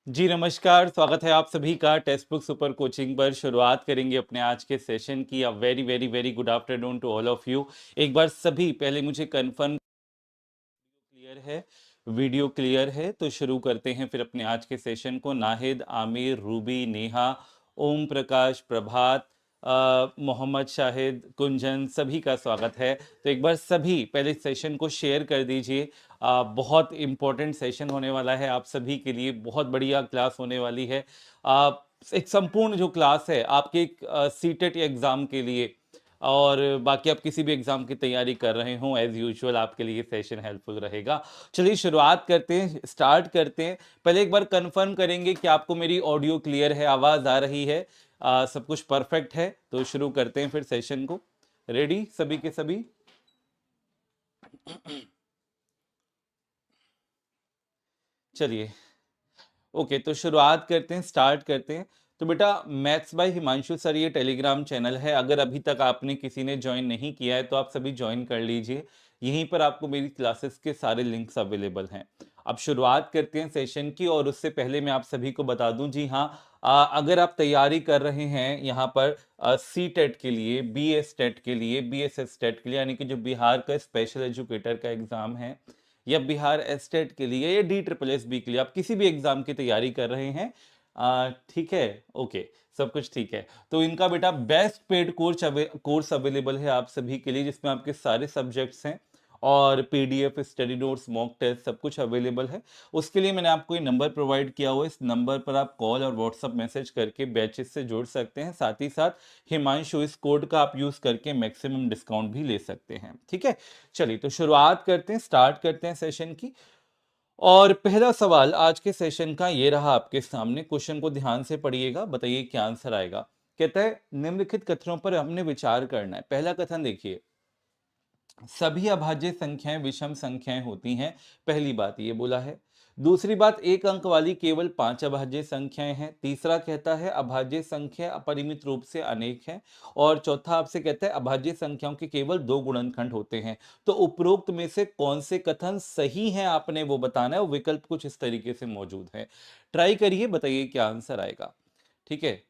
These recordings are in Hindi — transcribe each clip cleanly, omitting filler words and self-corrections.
जी नमस्कार, स्वागत है आप सभी का टेक्स्ट बुक सुपर कोचिंग पर। शुरुआत करेंगे अपने आज के सेशन की। A very very very good afternoon to all of you. एक बार सभी पहले मुझे कंफर्म क्लियर है, वीडियो क्लियर है तो शुरू करते हैं फिर अपने आज के सेशन को। नाहिद, आमिर, रूबी, नेहा, ओम प्रकाश, प्रभात, मोहम्मद शाहिद, कुंजन, सभी का स्वागत है। तो एक बार सभी पहले सेशन को शेयर कर दीजिए। बहुत इम्पोर्टेंट सेशन होने वाला है आप सभी के लिए, बहुत बढ़िया क्लास होने वाली है। एक संपूर्ण जो क्लास है आपके सीटेट एग्जाम के लिए और बाकी आप किसी भी एग्जाम की तैयारी कर रहे हो, एज यूजुअल आपके लिए सेशन हेल्पफुल रहेगा। चलिए शुरुआत करते हैं, स्टार्ट करते हैं। पहले एक बार कंफर्म करेंगे कि आपको मेरी ऑडियो क्लियर है, आवाज आ रही है, सब कुछ परफेक्ट है। तो शुरू करते हैं फिर सेशन को। रेडी सभी के सभी? चलिए ओके, तो शुरुआत करते हैं, स्टार्ट करते हैं। तो बेटा, मैथ्स बाय हिमांशु सर ये टेलीग्राम चैनल है। अगर अभी तक आपने किसी ने ज्वाइन नहीं किया है तो आप सभी ज्वाइन कर लीजिए। यहीं पर आपको मेरी क्लासेस के सारे लिंक्स अवेलेबल हैं। अब शुरुआत करते हैं सेशन की, और उससे पहले मैं आप सभी को बता दूं, जी हाँ, अगर आप तैयारी कर रहे हैं यहाँ पर सी टेट के लिए, बी एस टेट के लिए, बी एस एस टेट के लिए, यानी कि जो बिहार का स्पेशल एजुकेटर का एग्जाम है, या बिहार एस्टेट के लिए, या डी ट्रिपल एस बी के लिए, आप किसी भी एग्जाम की तैयारी कर रहे हैं, ठीक है, ओके, सब कुछ ठीक है। तो इनका बेटा बेस्ट पेड कोर्स अवेलेबल है आप सभी के लिए, जिसमें आपके सारे सब्जेक्ट्स हैं और PDF, study notes, mock test सब कुछ अवेलेबल है। उसके लिए मैंने आपको ये नंबर प्रोवाइड किया हुआ है। इस नंबर पर आप कॉल और व्हाट्सएप मैसेज करके बैचेस से जुड़ सकते हैं। साथ ही साथ हिमांशु इस कोड का आप यूज करके मैक्सिमम डिस्काउंट भी ले सकते हैं, ठीक है। चलिए तो शुरुआत करते हैं, स्टार्ट करते हैं सेशन की। और पहला सवाल आज के सेशन का ये रहा आपके सामने। क्वेश्चन को ध्यान से पढ़िएगा, बताइए क्या आंसर आएगा। कहता है निम्नलिखित कथनों पर हमने विचार करना है। पहला कथन देखिए, सभी अभाज्य संख्याएं विषम संख्याएं होती हैं। पहली बात ये बोला है। दूसरी बात, एक अंक वाली केवल 5 अभाज्य संख्याएं हैं। तीसरा कहता है अभाज्य संख्या अपरिमित रूप से अनेक है। और चौथा आपसे कहता है अभाज्य संख्याओं के केवल 2 गुणनखंड होते हैं। तो उपरोक्त में से कौन से कथन सही हैं आपने वो बताना है। वो विकल्प कुछ इस तरीके से मौजूद है, ट्राई करिए, बताइए क्या आंसर आएगा, ठीक है।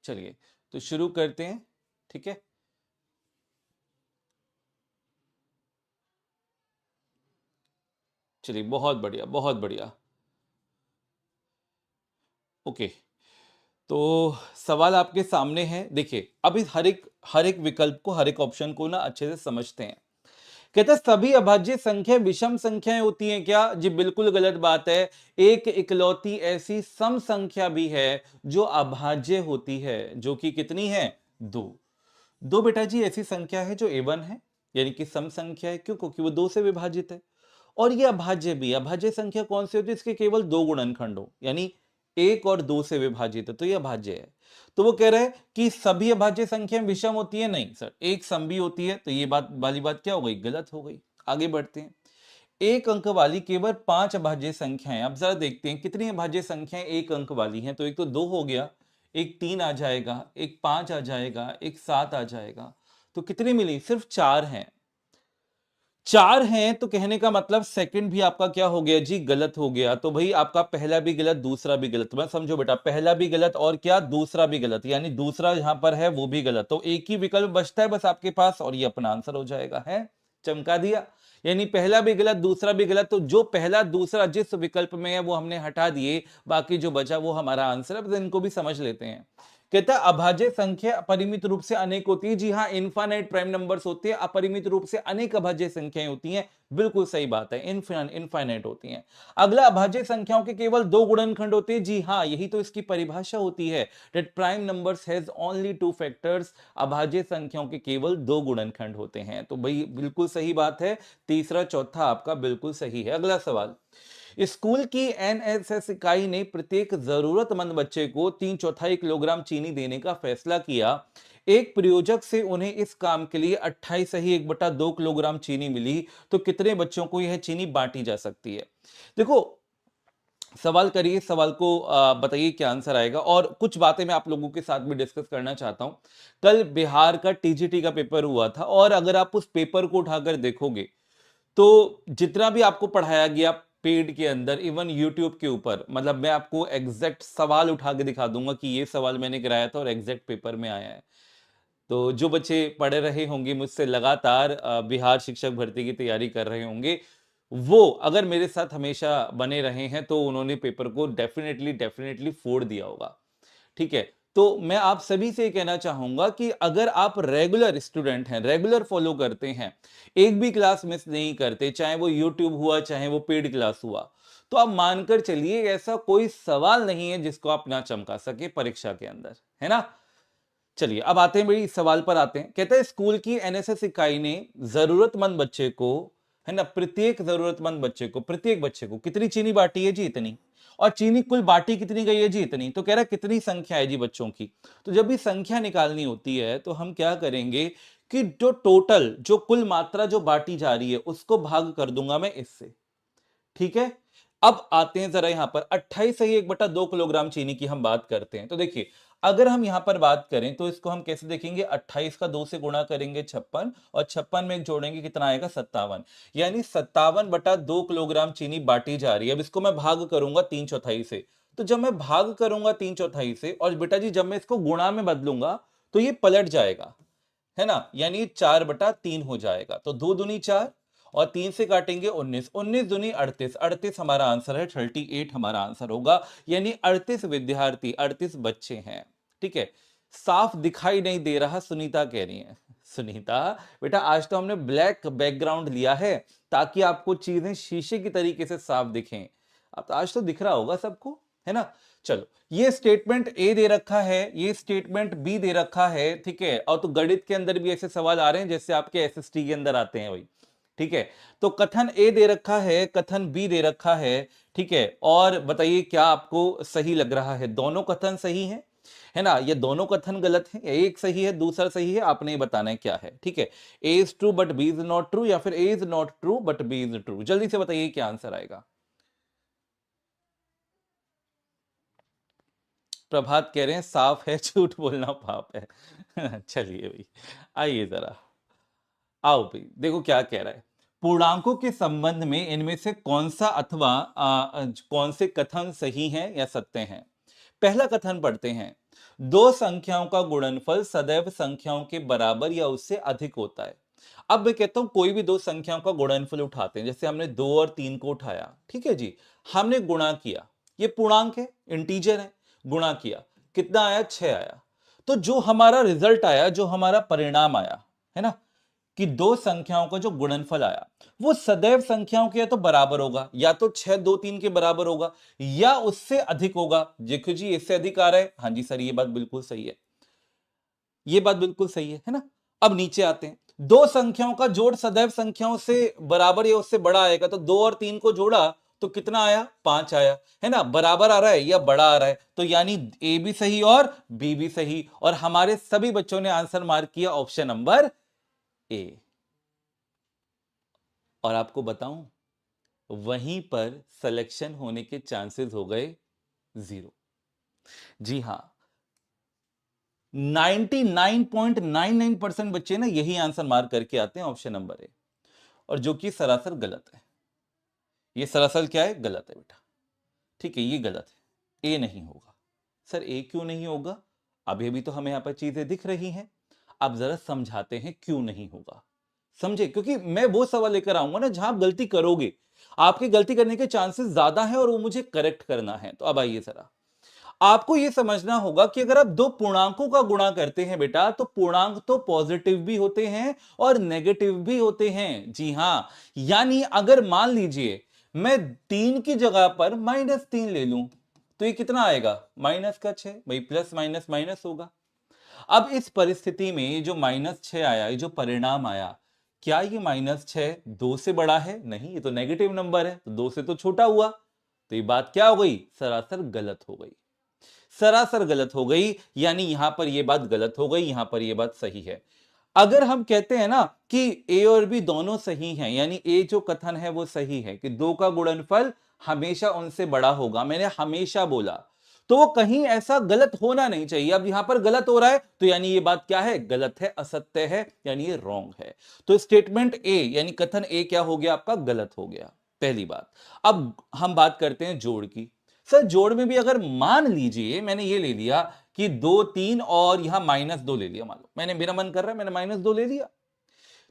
चलिए तो शुरू करते हैं, ठीक है। चलिए बहुत बढ़िया, बहुत बढ़िया, ओके। तो सवाल आपके सामने है, देखिए अब इस हर एक विकल्प को, हर एक ऑप्शन को ना अच्छे से समझते हैं। कहते हैं सभी अभाज्य संख्या विषम संख्याएं होती हैं क्या? जी बिल्कुल गलत बात है। एक इकलौती ऐसी सम संख्या भी है जो अभाज्य होती है, जो कि कितनी है? दो। दो बेटा जी ऐसी संख्या है जो एवन है, यानी कि सम संख्या है। क्यों? क्योंकि वो दो से विभाजित है। और ये अभाज्य भी। अभाज्य संख्या कौन सी होती है? इसके केवल दो गुणनखंड हो, यानी एक और दो से विभाजित है, तो ये अभाज्य है। तो वो कह रहे हैं कि सभी अभाज्य संख्या विषम होती है। नहीं सर, एक सम भी होती है। तो ये बात वाली बात क्या हो गई? गलत हो गई। आगे बढ़ते हैं। एक अंक वाली केवल 5 अभाज्य संख्याएं। अब जरा देखते हैं कितनी अभाज्य संख्याएं एक अंक वाली हैं। तो एक तो 2 हो गया, एक 3 आ जाएगा, एक 5 आ जाएगा, एक 7 आ जाएगा। तो कितनी मिली? सिर्फ 4 हैं। 4 हैं, तो कहने का मतलब सेकंड भी आपका क्या हो गया जी? गलत हो गया। तो भाई आपका पहला भी गलत, दूसरा भी गलत। मैं समझो बेटा, पहला भी गलत और क्या? दूसरा भी गलत, यानी दूसरा यहां पर है वो भी गलत। तो एक ही विकल्प बचता है बस आपके पास, और ये अपना आंसर हो जाएगा। है चमका दिया। यानी पहला भी गलत, दूसरा भी गलत। तो जो पहला दूसरा जिस विकल्प में है वो हमने हटा दिए, बाकी जो बचा वो हमारा आंसर है। बस इनको भी समझ लेते हैं। कहता है अभाज्य संख्या अपरिमित रूप से अनेक होती है। जी हाँ, इनफाइनाइट प्राइम नंबर्स होते हैं, अपरिमित रूप से अनेक अभाज्य संख्याएं होती हैं। बिल्कुल सही बात है, इनफाइनाइट होती हैं। अगला, अभाज्य संख्याओं के केवल दो गुणनखंड होते हैं। जी हाँ, यही तो इसकी परिभाषा होती है, that prime numbers has only two factors. अभाज्य संख्याओं के केवल दो गुणनखंड होते हैं। तो भाई बिल्कुल सही बात है, तीसरा चौथा आपका बिल्कुल सही है। अगला सवाल, स्कूल की एनएसएस इकाई ने प्रत्येक जरूरतमंद बच्चे को 3/4 किलोग्राम चीनी देने का फैसला किया। एक प्रयोजक से उन्हें इस काम के लिए 28 1/2 किलोग्राम चीनी मिली। तो कितने बच्चों को यह चीनी बांटी जा सकती है? देखो, सवाल करिए, सवाल को बताइए क्या आंसर आएगा। और कुछ बातें मैं आप लोगों के साथ भी डिस्कस करना चाहता हूं। कल बिहार का टीजीटी का पेपर हुआ था, और अगर आप उस पेपर को उठाकर देखोगे तो जितना भी आपको पढ़ाया गया पेड के अंदर, इवन यूट्यूब के ऊपर, मतलब मैं आपको एग्जैक्ट सवाल उठा के दिखा दूंगा कि ये सवाल मैंने कराया था और एग्जैक्ट पेपर में आया है। तो जो बच्चे पढ़ रहे होंगे मुझसे लगातार, बिहार शिक्षक भर्ती की तैयारी कर रहे होंगे, वो अगर मेरे साथ हमेशा बने रहे हैं तो उन्होंने पेपर को डेफिनेटली डेफिनेटली फोड़ दिया होगा। ठीक है, तो मैं आप सभी से कहना चाहूंगा कि अगर आप रेगुलर स्टूडेंट हैं, रेगुलर फॉलो करते हैं, एक भी क्लास मिस नहीं करते, चाहे वो यूट्यूब हुआ चाहे वो पेड क्लास हुआ, तो आप मानकर चलिए ऐसा कोई सवाल नहीं है जिसको आप ना चमका सके परीक्षा के अंदर, है ना। चलिए अब आते हैं, भाई इस सवाल पर आते हैं। कहते हैं स्कूल की एनएसएस इकाई ने जरूरतमंद बच्चे को, है ना, प्रत्येक जरूरतमंद बच्चे को, प्रत्येक बच्चे को कितनी चीनी बांटी है जी? इतनी। और चीनी कुल बांटी कितनी गई है जी? इतनी। तो कह रहा है कितनी संख्या है जी बच्चों की। तो जब भी संख्या निकालनी होती है तो हम क्या करेंगे कि जो टोटल, जो कुल मात्रा जो बांटी जा रही है उसको भाग कर दूंगा मैं इससे। ठीक है, अब आते हैं जरा यहां पर 28 सही 1/2 किलोग्राम चीनी की हम बात करते हैं। तो देखिए अगर हम यहां पर बात करें तो इसको हम कैसे देखेंगे, 28 का 2 से गुणा करेंगे 56, और 56 में एक जोड़ेंगे कितना आएगा 57, यानी 57/2 किलोग्राम चीनी बांटी जा रही है। अब इसको मैं भाग करूंगा 3/4 से। तो जब मैं भाग करूंगा 3/4 से, और बेटा जी जब मैं इसको गुणा में बदलूंगा तो ये पलट जाएगा, है ना, यानी 4/3 हो जाएगा। तो 2 दूनी 4 और 3 से काटेंगे 19, 19 दूनी 38, 38 हमारा आंसर है, 38 हमारा आंसर होगा। यानी 38 विद्यार्थी, 38 बच्चे हैं। ठीक है, साफ दिखाई नहीं दे रहा, सुनीता कह रही है। सुनीता बेटा आज तो हमने ब्लैक बैकग्राउंड लिया है ताकि आपको चीजें शीशे की तरीके से साफ दिखें। अब तो आज तो दिख रहा होगा सबको, है ना। चलो ये स्टेटमेंट ए दे रखा है, ये स्टेटमेंट बी दे रखा है। ठीक है, और तो गणित के अंदर भी ऐसे सवाल आ रहे हैं जैसे आपके एसएसटी के अंदर आते हैं भाई। ठीक है, तो कथन ए दे रखा है, कथन बी दे रखा है। ठीक है, और बताइए क्या आपको सही लग रहा है? दोनों कथन सही है ना, ये दोनों कथन गलत है? एक सही है दूसरा सही है, आपने ये बताना है क्या है। ठीक है, A is true but B is not true, या फिर A is not true but B is true? जल्दी से बताइए क्या आंसर आएगा। प्रभात कह रहे हैं साफ है, झूठ बोलना पाप है। चलिए भाई आइए जरा, आओ भाई देखो क्या कह रहा है। पूर्णांकों के संबंध में इनमें से कौन सा अथवा कौन से कथन सही हैं या सत्य हैं? पहला कथन पढ़ते हैं, दो संख्याओं का गुणनफल सदैव संख्याओं के बराबर या उससे अधिक होता है। अब मैं कहता हूं कोई भी दो संख्याओं का गुणनफल उठाते हैं, जैसे हमने 2 और 3 को उठाया, ठीक है जी, हमने गुणा किया, ये पूर्णांक है, इंटीजर है, गुणा किया, कितना आया? 6 आया। तो जो हमारा रिजल्ट आया, जो हमारा परिणाम आया, है ना, कि दो संख्याओं का जो गुणनफल आया वो सदैव संख्याओं के या तो बराबर होगा, या तो 6 2 3 के बराबर होगा, या उससे अधिक होगा। देखो जी इससे अधिक आ रहा है, हाँ जी सर ये बात बिल्कुल सही है, ये बात बिल्कुल सही है ना। अब नीचे आते हैं, दो संख्याओं का जोड़ सदैव संख्याओं से बराबर या उससे बड़ा आएगा। तो 2 और 3 को जोड़ा तो कितना आया? 5 आया, है ना, बराबर आ रहा है या बड़ा आ रहा है, तो यानी ए भी सही और बी भी सही। और हमारे सभी बच्चों ने आंसर मार्क किया ऑप्शन नंबर ए। और आपको बताऊं वहीं पर सिलेक्शन होने के चांसेस हो गए 0। जी हां, 99.99% बच्चे ना यही आंसर मार्क करके आते हैं ऑप्शन नंबर ए, और जो कि सरासर गलत है। ये सरासर क्या है? गलत है बेटा। ठीक है, ये गलत है, ए नहीं होगा। सर ए क्यों नहीं होगा? अभी अभी तो हमें यहां पर चीजें दिख रही हैं, अब जरा समझाते हैं क्यों नहीं होगा। समझे, क्योंकि मैं वो सवाल लेकर आऊंगा ना जहां आप गलती करोगे, आपकी गलती करने के चांसेस ज्यादा हैं और वो मुझे करेक्ट करना है। तो अब आइए जरा, आपको यह समझना होगा कि अगर आप दो पूर्णांकों का गुणा करते हैं बेटा, तो पूर्णांक तो पॉजिटिव भी होते हैं और नेगेटिव भी होते हैं। जी हां, यानी अगर मान लीजिए मैं 3 की जगह पर -3 ले लूं तो ये कितना आएगा? -6। भाई प्लस माइनस माइनस होगा। अब इस परिस्थिति में ये जो -6 आया, ये जो परिणाम आया, क्या ये -6 2 से बड़ा है? नहीं, ये तो नेगेटिव नंबर है, तो 2 से तो छोटा हुआ। तो ये बात क्या हो गई? सरासर गलत हो गई, सरासर गलत हो गई। यानी यहां पर यह बात गलत हो गई, यहां पर यह बात सही है। अगर हम कहते हैं ना कि ए और बी दोनों सही हैं, यानी ए जो कथन है वो सही है कि दो का गुणनफल हमेशा उनसे बड़ा होगा, मैंने हमेशा बोला, तो वो कहीं ऐसा गलत होना नहीं चाहिए। अब यहां पर गलत हो रहा है तो यानी ये बात क्या है? गलत है, असत्य है, यानी ये रॉन्ग है। तो स्टेटमेंट ए यानी कथन ए क्या हो गया? आपका गलत हो गया। पहली बात। अब हम बात करते हैं जोड़ की। सर जोड़ में भी अगर मान लीजिए मैंने ये ले लिया कि 2 3 और यहां -2 ले लिया, मान लो मैंने, मेरा मन कर रहा है मैंने -2 ले लिया,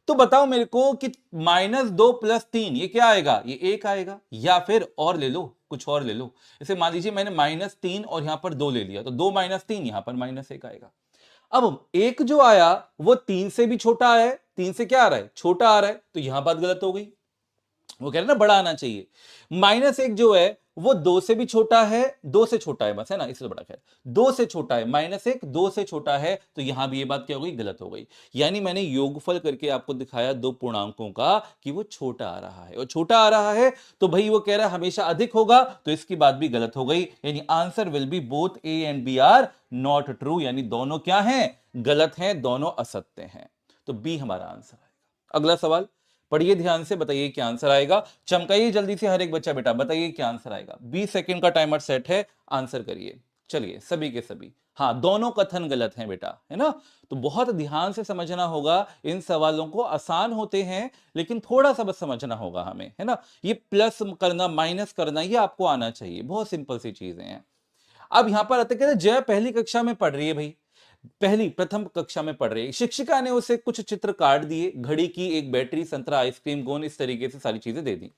तो बताओ मेरे को कि -2 + 3 ये क्या आएगा, ये 1 आएगा। या फिर और ले लो, कुछ और ले लो, जैसे मान लीजिए मैंने -3 और यहां पर 2 ले लिया, तो 2 - 3 यहां पर -1 आएगा। अब एक जो आया वो 3 से भी छोटा है, 3 से क्या आ रहा है, छोटा आ रहा है, तो यहां बात गलत हो गई। वो कह रहे ना बड़ा आना चाहिए। -1 जो है वो 2 से भी छोटा है, 2 से छोटा है बस, है ना, इससे बड़ा, खैर 2 से छोटा है, -1 2 से छोटा है, तो यहां भी ये बात क्या हो गई, गलत हो गई। यानी मैंने योगफल करके आपको दिखाया दो पूर्णांकों का कि वो छोटा आ रहा है, और छोटा आ रहा है तो भाई वो कह रहा है हमेशा अधिक होगा, तो इसकी बात भी गलत हो गई। यानी answer will be both A and B are not true, यानी दोनों क्या हैं, गलत हैं, दोनों असत्य हैं। तो बी हमारा आंसर आएगा। अगला सवाल पढ़िए ध्यान से, बताइए क्या आंसर आएगा, चमकाइए जल्दी से हर एक बच्चा, बेटा बताइए क्या आंसर आएगा। 20 सेकंड का टाइमर सेट है, आंसर करिए। चलिए सभी के सभी, हाँ दोनों कथन गलत हैं बेटा, है ना। तो बहुत ध्यान से समझना होगा इन सवालों को, आसान होते हैं लेकिन थोड़ा सा बस समझना होगा हमें, है ना। ये प्लस करना माइनस करना ये आपको आना चाहिए, बहुत सिंपल सी चीजें हैं। अब यहां पर आते कहते जय पहली कक्षा में पढ़ रही है भाई, पहली प्रथम कक्षा में पढ़ रही है, शिक्षिका ने उसे कुछ चित्र काट दिए, घड़ी की एक बैटरी, संतरा, आइसक्रीम, गोंद, इस तरीके से सारी चीजें दे दी।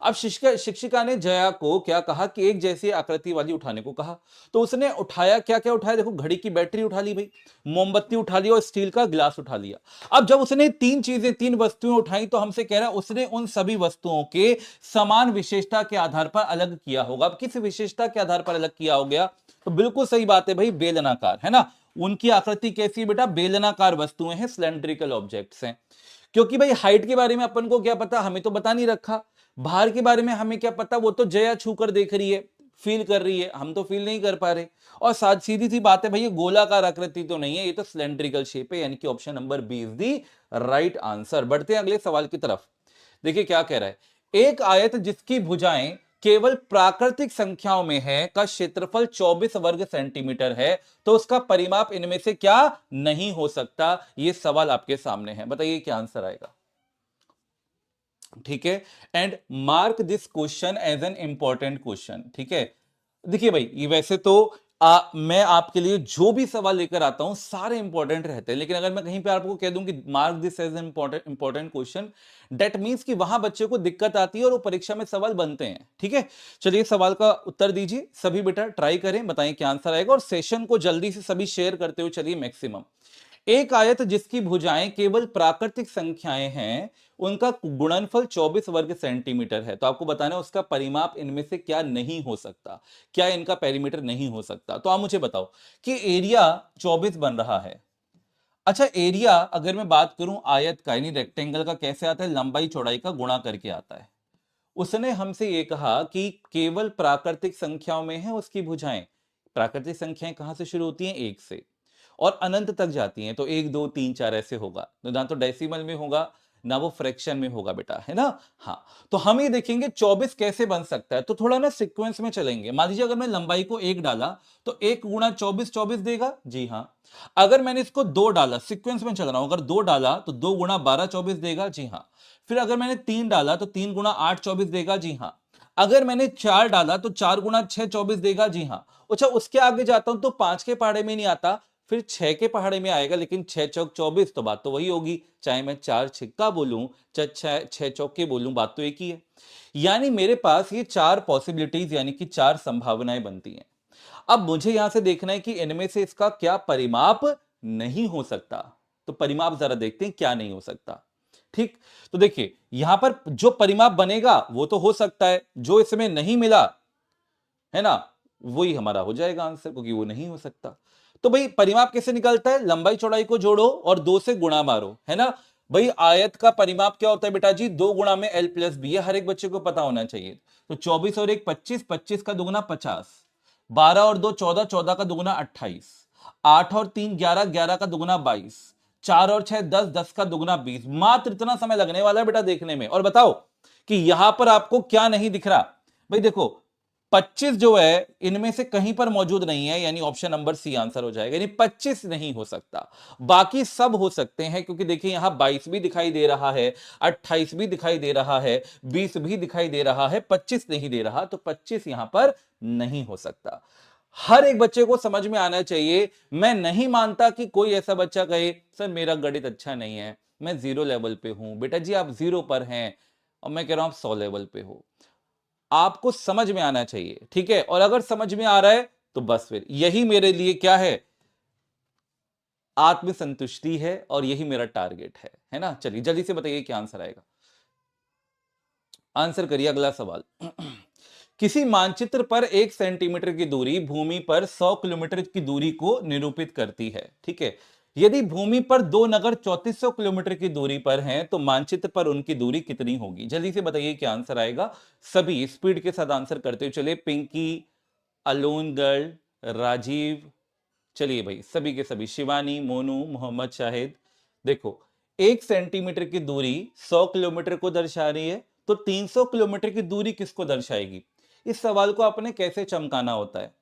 अब शिक्षिका ने जया को क्या कहा कि एक जैसी आकृति वाली उठाने को कहा, तो उसने उठाया, क्या क्या उठाया, देखो घड़ी की बैटरी उठा ली भाई, मोमबत्ती उठा ली और स्टील का गिलास उठा लिया। अब जब उसने तीन चीजें, तीन वस्तुएं उठाई, तो हमसे कह रहा है उसने उन सभी वस्तुओं के समान विशेषता के आधार पर अलग किया होगा। अब किस विशेषता के आधार पर अलग किया हो गया, तो बिल्कुल सही बात है भाई, बेलनाकार, है ना। उनकी आकृति कैसी है बेटा, बेलनाकार वस्तुएं हैं, सिलेंड्रिकल ऑब्जेक्ट्स हैं। क्योंकि भाई हाइट के बारे में अपन को क्या पता, हमें तो बता नहीं रखा, भार के बारे में हमें क्या पता, वो तो जया छू कर देख रही है, फील कर रही है, हम तो फील नहीं कर पा रहे। और साथ सीधी सी बात है भाई, ये गोलाकार आकृति तो नहीं है, ये तो सिलेंड्रिकल शेप है, यानी कि option number B is the right answer. बढ़ते हैं अगले सवाल की तरफ। देखिए क्या कह रहा है, एक आयत जिसकी भुजाएं केवल प्राकृतिक संख्याओं में है का क्षेत्रफल 24 वर्ग सेंटीमीटर है, तो उसका परिमाप इनमें से क्या नहीं हो सकता। यह सवाल आपके सामने है, बताइए क्या आंसर आएगा। ठीक है, and mark this question as an important question. ठीक है, देखिए भाई ये वैसे तो मैं आपके लिए जो भी सवाल लेकर आता हूं सारे इंपॉर्टेंट रहते हैं, लेकिन अगर मैं कहीं पे आपको कह दूं कि mark this as an important question, that means कि वहां बच्चे को दिक्कत आती है और वो परीक्षा में सवाल बनते हैं। ठीक है, चलिए सवाल का उत्तर दीजिए सभी, बेटा ट्राई करें, बताएं क्या आंसर आएगा, और सेशन को जल्दी से सभी शेयर करते हुए चलिए मैक्सिमम। एक आयत जिसकी भुजाएं केवल प्राकृतिक संख्याएं हैं, उनका गुणनफल 24 वर्ग सेंटीमीटर है, तो आपको बताना है उसका परिमाप इनमें से क्या नहीं हो सकता, क्या इनका पेरीमीटर नहीं हो सकता। तो आप मुझे बताओ कि एरिया 24 बन रहा है। अच्छा एरिया अगर मैं बात करूं आयत का यानी रेक्टेंगल का, कैसे आता है, लंबाई चौड़ाई का गुणा करके आता है। उसने हमसे यह कहा कि केवल प्राकृतिक संख्याओं में है उसकी भुजाएं। प्राकृतिक संख्याएं कहां से शुरू होती हैं, 1 से और अनंत तक जाती हैं, तो 1 2 3 4 ऐसे होगा, तो ना तो डेसिमल में होगा ना वो फ्रैक्शन में होगा बेटा, है ना। हाँ, तो हम ये देखेंगे 24 कैसे बन सकता है, तो थोड़ा ना सीक्वेंस में चलेंगे। मान लीजिए अगर मैं लंबाई को 1 डाला तो 1 गुणा 24 24 देगा, जी हाँ। अगर मैंने इसको 2 डाला, सीक्वेंस में चल रहा हूं, अगर 2 डाला तो 2 गुणा 12 24 देगा, जी हाँ। फिर अगर मैंने 3 डाला तो 3 गुणा 8 24 देगा, जी हाँ। अगर मैंने 4 डाला तो 4 गुणा 6 24 देगा, जी हाँ। अच्छा उसके आगे जाता हूं तो 5 के पहाड़े में नहीं आता, फिर 6 के पहाड़े में आएगा, लेकिन 6 चौक 24, तो बात तो वही होगी, चाहे मैं 4 छिक्का बोलूं चाहे 6 चौके बोलूं, बात तो एक ही है। यानी मेरे पास ये 4 पॉसिबिलिटीज यानी कि 4 संभावनाएं बनती हैं। अब मुझे यहां से देखना है कि इनमें से इसका क्या परिमाप नहीं हो सकता, तो परिमाप जरा देखते हैं क्या नहीं हो सकता। ठीक, तो देखिए यहां पर जो परिमाप बनेगा वो तो हो सकता है, जो इसमें नहीं मिला है ना, वही हमारा हो जाएगा आंसर, क्योंकि वो नहीं हो सकता। तो भाई परिमाप कैसे निकलता है, लंबाई चौड़ाई को जोड़ो और 2 से गुणा मारो, है ना। भाई आयत का परिमाप क्या होता है बेटा जी, 2 गुणा में l प्लस बी, हर एक बच्चे को पता होना चाहिए। तो 24 और 1 25, 25 का दुगुना 50, 12 और 2 14, 14 का दुगुना 28, 8 और 3 11, 11 का दुगुना 22, 4 और 6 10, 10 का दुगुना 20। मात्र इतना समय लगने वाला है बेटा देखने में। और बताओ कि यहां पर आपको क्या नहीं दिख रहा, भाई देखो 25 जो है इनमें से कहीं पर मौजूद नहीं है, यानी ऑप्शन नंबर सी आंसर हो जाएगा, यानी 25 नहीं हो सकता, बाकी सब हो सकते हैं। क्योंकि देखिए यहां 22 भी दिखाई दे रहा है, 28 भी दिखाई दे रहा है, 20 भी दिखाई दे रहा है, 25 नहीं दे रहा, तो 25 यहां पर नहीं हो सकता। हर एक बच्चे को समझ में आना चाहिए। मैं नहीं मानता कि कोई ऐसा बच्चा कहे सर मेरा गणित अच्छा नहीं है, मैं 0 लेवल पे हूं। बेटा जी आप 0 पर हैं और मैं कह रहा हूं आप 100 लेवल पे हो। आपको समझ में आना चाहिए, ठीक है। और अगर समझ में आ रहा है तो बस फिर यही मेरे लिए क्या है, आत्मसंतुष्टि है, और यही मेरा टारगेट है ना। चलिए जल्दी से बताइए क्या आंसर आएगा। आंसर करिए अगला सवाल। किसी मानचित्र पर 1 सेंटीमीटर की दूरी भूमि पर 100 किलोमीटर की दूरी को निरूपित करती है, ठीक है। यदि भूमि पर दो नगर 3400 किलोमीटर की दूरी पर हैं, तो मानचित्र पर उनकी दूरी कितनी होगी। जल्दी से बताइए क्या आंसर आएगा। सभी स्पीड के साथ आंसर करते हुए चले। पिंकी, अलोन गर्ल, राजीव, चलिए भाई सभी के सभी, शिवानी, मोनू, मोहम्मद शाहिद। देखो 1 सेंटीमीटर की दूरी 100 किलोमीटर को दर्शा रही है, तो 300 किलोमीटर की दूरी किसको दर्शाएगी। इस सवाल को आपने कैसे चमकाना होता है।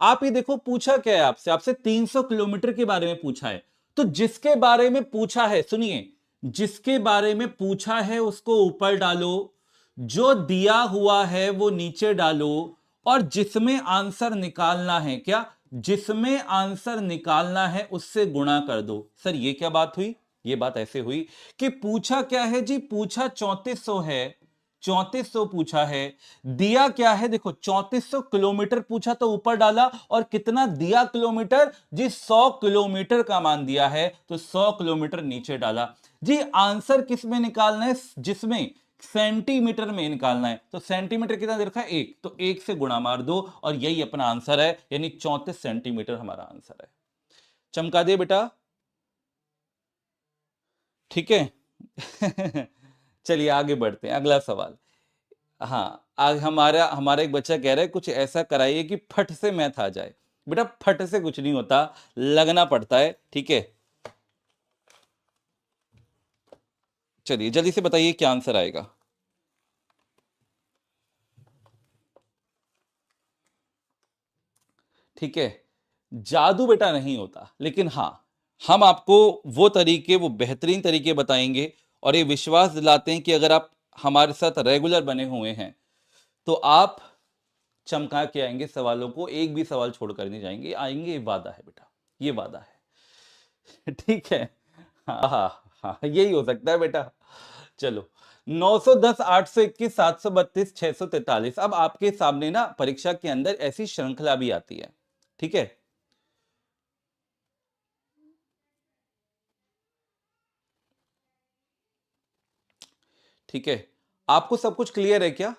आप ही देखो पूछा क्या है आपसे, आपसे 300 किलोमीटर के बारे में पूछा है, तो जिसके बारे में पूछा है, सुनिए, जिसके बारे में पूछा है उसको ऊपर डालो, जो दिया हुआ है वो नीचे डालो, और जिसमें आंसर निकालना है, क्या जिसमें आंसर निकालना है उससे गुणा कर दो। सर ये क्या बात हुई। ये बात ऐसे हुई कि पूछा क्या है जी, पूछा 3400 है, 3400 पूछा है। दिया क्या है, देखो 3400 किलोमीटर पूछा तो ऊपर डाला, और कितना दिया किलोमीटर जी, 100 किलोमीटर का मान दिया है, तो 100 किलोमीटर नीचे डाला। जी आंसर किस में निकालना है, जिसमें सेंटीमीटर में निकालना है, तो सेंटीमीटर कितना दे रखा है 1, तो 1 से गुणा मार दो, और यही अपना आंसर है, यानी 34 सेंटीमीटर हमारा आंसर है। चमका दे बेटा, ठीक है। चलिए आगे बढ़ते हैं, अगला सवाल। हाँ, आज हमारा हमारा एक बच्चा कह रहा है कुछ ऐसा कराइए कि फट से मैथ आ जाए। बेटा फट से कुछ नहीं होता, लगना पड़ता है, ठीक है। चलिए जल्दी से बताइए क्या आंसर आएगा। ठीक है, जादू बेटा नहीं होता, लेकिन हाँ हम आपको वो तरीके, वो बेहतरीन तरीके बताएंगे, और ये विश्वास दिलाते हैं कि अगर आप हमारे साथ रेगुलर बने हुए हैं तो आप चमका के आएंगे सवालों को, एक भी सवाल छोड़कर नहीं जाएंगे, आएंगे, ये वादा है बेटा, ये वादा है। ठीक है। हाँ हाँ हाँ, यही हो सकता है बेटा। चलो 910, 821, 732, 643। अब आपके सामने ना परीक्षा के अंदर ऐसी श्रृंखला भी आती है, ठीक है। ठीक है, आपको सब कुछ क्लियर है क्या।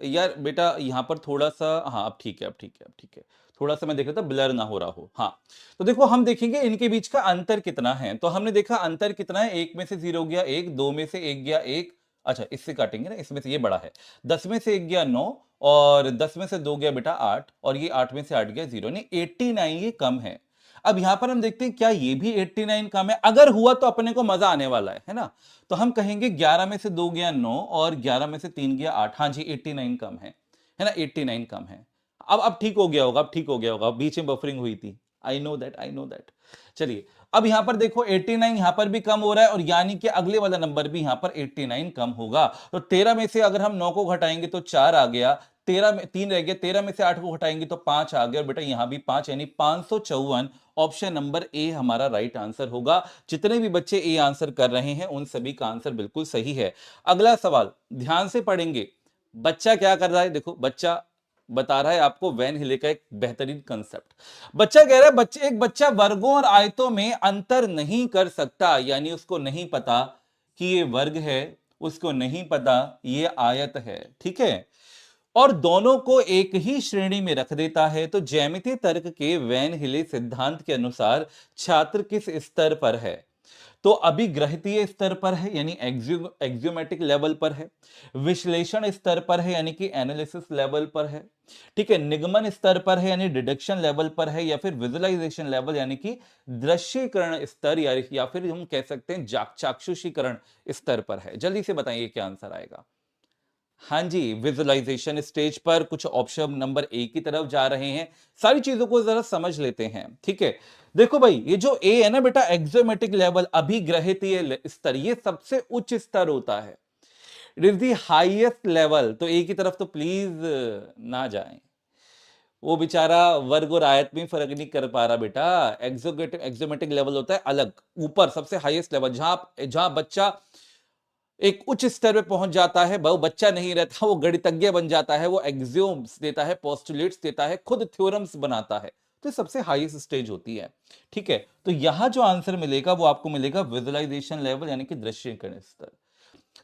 यार बेटा यहां पर थोड़ा सा, हाँ अब ठीक है, अब ठीक है, अब ठीक है। थोड़ा सा मैं देख रहा था ब्लर ना हो रहा हो। हाँ तो देखो हम देखेंगे इनके बीच का अंतर कितना है, तो हमने देखा अंतर कितना है, 1 में से 0 गया 1, 2 में से 1 गया 1, अच्छा इससे काटेंगे ना, इसमें से ये बड़ा है, 10 में से 1 गया 9, और 10 में से 2 गया बेटा 8, और ये 8 में से 8 गया 0, नहीं 89 ये कम है। अब यहां पर हम देखते हैं क्या ये भी 89 कम है, अगर हुआ तो अपने को मजा आने वाला है ना। तो हम कहेंगे 11 में से 2 गया 9, और 11 में से 3 गया 8, हाँ जी 89 कम है ना, 89 कम है। अब ठीक हो गया होगा, अब ठीक हो गया होगा, बीच में बफरिंग हुई थी, I know that, I know that. चलिए अब यहां पर देखो 89 यहां पर भी कम हो रहा है, और यानी कि अगले वाला नंबर भी यहां पर 89 कम होगा। तो 13 में से अगर हम 9 को घटाएंगे तो 4 आ गया, 13 में 3 रह गया, 13 में से 8 को घटाएंगे तो 5 आ गया, और बेटा यहां भी 5, यानी 554। ऑप्शन नंबर ए हमारा राइट आंसर होगा। जितने भी बच्चे ए आंसर कर रहे हैं उन सभी का आंसर बिल्कुल सही है। अगला सवाल ध्यान से पढ़ेंगे। बच्चा क्या कर रहा है, देखो बच्चा बता रहा है आपको वैन हिले का एक बेहतरीन कंसेप्ट। बच्चा कह रहा है बच्चे, एक बच्चा वर्गों और आयतों में अंतर नहीं कर सकता, यानी उसको नहीं पता कि ये वर्ग है, उसको नहीं पता ये आयत है, ठीक है, और दोनों को एक ही श्रेणी में रख देता है, तो ज्यामितीय तर्क के वैन हिले सिद्धांत के अनुसार छात्र किस स्तर पर है। तो अभिग्रहितीय स्तर पर है, यानी एक्जियोमेटिक लेवल पर है, विश्लेषण स्तर पर है, यानी कि एनालिसिस लेवल पर है, ठीक है, निगमन स्तर पर है, यानी डिडक्शन लेवल पर है, या फिर विजुअलाइजेशन लेवल यानी कि दृश्यीकरण स्तर, या फिर हम कह सकते हैं चाक्षुषीकरण स्तर पर है। जल्दी से बताइए क्या आंसर आएगा। हाँ जी, विजुअलाइजेशन स्टेज पर कुछ ऑप्शन नंबर ए की तरफ जा रहे हैं। सारी चीजों को जरा समझ लेते हैं, ठीक है। देखो भाई, ये जो ए है ना बेटा, एक्सोमेटिक लेवल, अभिग्रहितीय स्तर, ये सबसे उच्च स्तर होता है। It is the highest level. तो ए की तरफ तो प्लीज ना जाएं। वो बेचारा वर्ग और आयत में फर्क नहीं कर पा रहा बेटा। एक्सोमेटिक लेवल होता है अलग, ऊपर सबसे हाईएस्ट लेवल, जहां बच्चा एक उच्च स्तर पे पहुंच जाता है। वो बच्चा नहीं रहता, वो गणितज्ञ बन जाता है, वो एक्सियोम्स देता है, पोस्टुलेट्स देता है, खुद थ्योरम्स बनाता है। तो ये सबसे हाईएस्ट स्टेज होती है, ठीक है। तो यहां जो आंसर मिलेगा वो आपको मिलेगा विजुअलाइजेशन लेवल, यानी कि दृश्यकरण स्तर।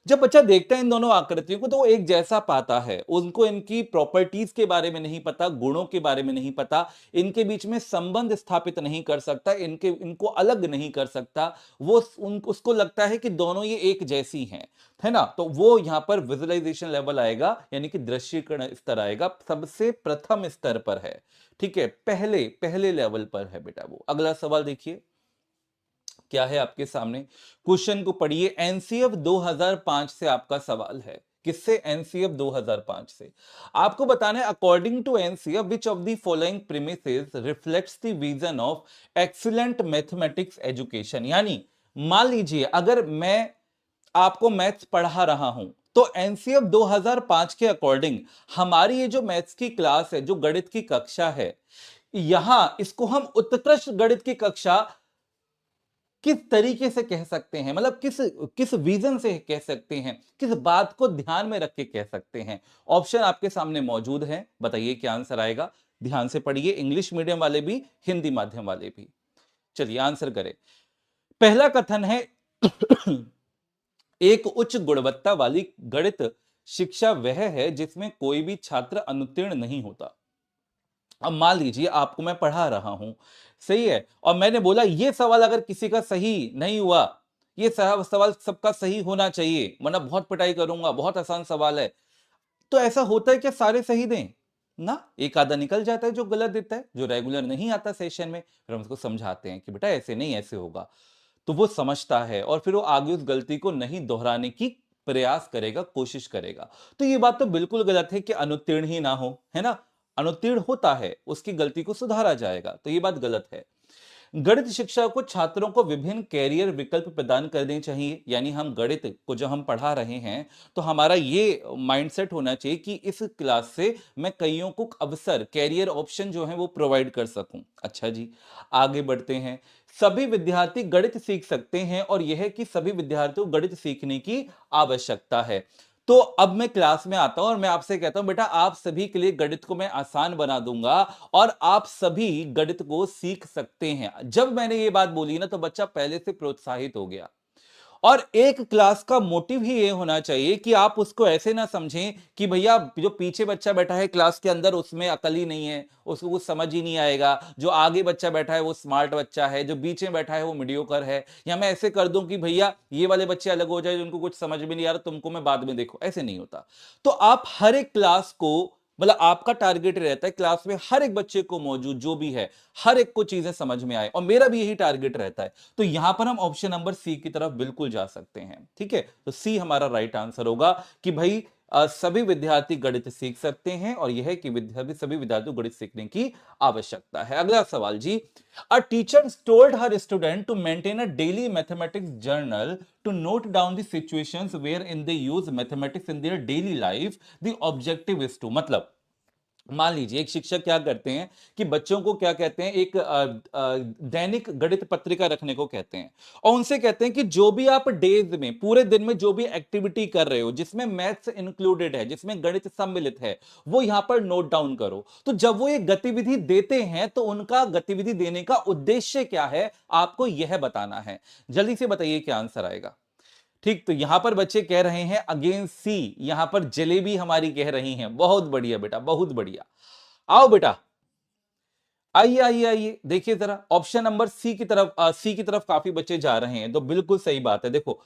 जब बच्चा देखता है इन दोनों आकृतियों को तो वो एक जैसा पाता है, उनको इनकी प्रॉपर्टीज के बारे में नहीं पता, गुणों के बारे में नहीं पता, इनके बीच में संबंध स्थापित नहीं कर सकता, इनको अलग नहीं कर सकता। उसको लगता है कि दोनों ये एक जैसी हैं, है ना। तो वो यहां पर विजुअलाइजेशन लेवल आएगा, यानी कि दृश्यकरण स्तर आएगा, सबसे प्रथम स्तर पर है, ठीक है, पहले पहले लेवल पर है बेटा वो। अगला सवाल देखिए क्या है आपके सामने, क्वेश्चन को पढ़िए। एनसीएफ 2005 से आपका सवाल है। किससे? एनसीएफ 2005 से। आपको बताना है, according to NCF which of the following premises reflects the vision of excellent mathematics education. यानी मान लीजिए अगर मैं आपको मैथ्स पढ़ा रहा हूं, तो एनसीएफ 2005 के अकॉर्डिंग हमारी ये जो मैथ्स की क्लास है, जो गणित की कक्षा है, यहां इसको हम उत्कृष्ट गणित की कक्षा किस तरीके से कह सकते हैं, मतलब किस किस विजन से कह सकते हैं, किस बात को ध्यान में रख के कह सकते हैं। ऑप्शन आपके सामने मौजूद है, बताइए क्या आंसर आएगा। ध्यान से पढ़िए, इंग्लिश मीडियम वाले भी, हिंदी माध्यम वाले भी। चलिए आंसर करें। पहला कथन है एक उच्च गुणवत्ता वाली गणित शिक्षा वह है जिसमें कोई भी छात्र अनुत्तीर्ण नहीं होता। अब मान लीजिए आपको मैं पढ़ा रहा हूं, सही है, और मैंने बोला ये सवाल अगर किसी का सही नहीं हुआ, ये सवाल सबका सही होना चाहिए वरना बहुत पिटाई करूंगा, बहुत आसान सवाल है। तो ऐसा होता है कि सारे सही दें ना, एक आधा निकल जाता है जो गलत देता है, जो रेगुलर नहीं आता सेशन में, फिर हम उसको समझाते हैं कि बेटा ऐसे नहीं, ऐसे होगा। तो वो समझता है और फिर वो आगे उस गलती को नहीं दोहराने की प्रयास करेगा, कोशिश करेगा। तो ये बात तो बिल्कुल गलत है कि अनुत्तीर्ण ही ना हो, है ना। अनुत्तीर्ण होता है, उसकी गलती को सुधारा जाएगा, तो ये बात गलत है। गणित शिक्षा को छात्रों को विभिन्न कैरियर विकल्प प्रदान करने चाहिए। यानी हम गणित को जब हम पढ़ा रहे हैं तो हमारा ये माइंडसेट होना चाहिए कि इस क्लास से मैं कईयों को अवसर, कैरियर ऑप्शन जो है वो प्रोवाइड कर सकूं। अच्छा जी, आगे बढ़ते हैं। सभी विद्यार्थी गणित सीख सकते हैं और यह कि सभी विद्यार्थियों को गणित सीखने की आवश्यकता है। तो अब मैं क्लास में आता हूं और मैं आपसे कहता हूं बेटा आप सभी के लिए गणित को मैं आसान बना दूंगा और आप सभी गणित को सीख सकते हैं। जब मैंने ये बात बोली ना तो बच्चा पहले से प्रोत्साहित हो गया। और एक क्लास का मोटिव ही ये होना चाहिए कि आप उसको ऐसे ना समझें कि भैया जो पीछे बच्चा बैठा है क्लास के अंदर उसमें अकल ही नहीं है, उसको कुछ समझ ही नहीं आएगा, जो आगे बच्चा बैठा है वो स्मार्ट बच्चा है, जो बीच में बैठा है वो मीडियोकर है। या मैं ऐसे कर दूं कि भैया ये वाले बच्चे अलग हो जाए जिनको कुछ समझ में नहीं आ रहा, तुमको मैं बाद में देखो, ऐसे नहीं होता। तो आप हर एक क्लास को, मतलब आपका टारगेट रहता है क्लास में हर एक बच्चे को मौजूद जो भी है, हर एक को चीजें समझ में आए, और मेरा भी यही टारगेट रहता है। तो यहां पर हम ऑप्शन नंबर सी की तरफ बिल्कुल जा सकते हैं, ठीक है। तो सी हमारा राइट आंसर होगा कि भाई सभी विद्यार्थी गणित सीख सकते हैं और यह है कि सभी विद्यार्थियों को गणित सीखने की आवश्यकता है। अगला सवाल जी, a teacher told her student to maintain a daily mathematics journal to note down the situations wherein they use mathematics in their daily life, the objective is to. मतलब मान लीजिए एक शिक्षक क्या करते हैं कि बच्चों को क्या कहते हैं, एक दैनिक गणित पत्रिका रखने को कहते हैं और उनसे कहते हैं कि जो भी आप डेज में, पूरे दिन में जो भी एक्टिविटी कर रहे हो जिसमें मैथ्स इंक्लूडेड है, जिसमें गणित सम्मिलित है, वो यहां पर नोट डाउन करो। तो जब वो एक गतिविधि देते हैं तो उनका गतिविधि देने का उद्देश्य क्या है आपको यह बताना है। जल्दी से बताइए क्या आंसर आएगा। ठीक, तो यहां पर बच्चे कह रहे हैं अगेन सी, यहां पर जलेबी हमारी कह रही हैं। बहुत बढ़िया बेटा, बहुत बढ़िया। आओ बेटा, आइए आइए आइए, देखिए जरा ऑप्शन नंबर सी की तरफ, सी की तरफ काफी बच्चे जा रहे हैं, तो बिल्कुल सही बात है। देखो,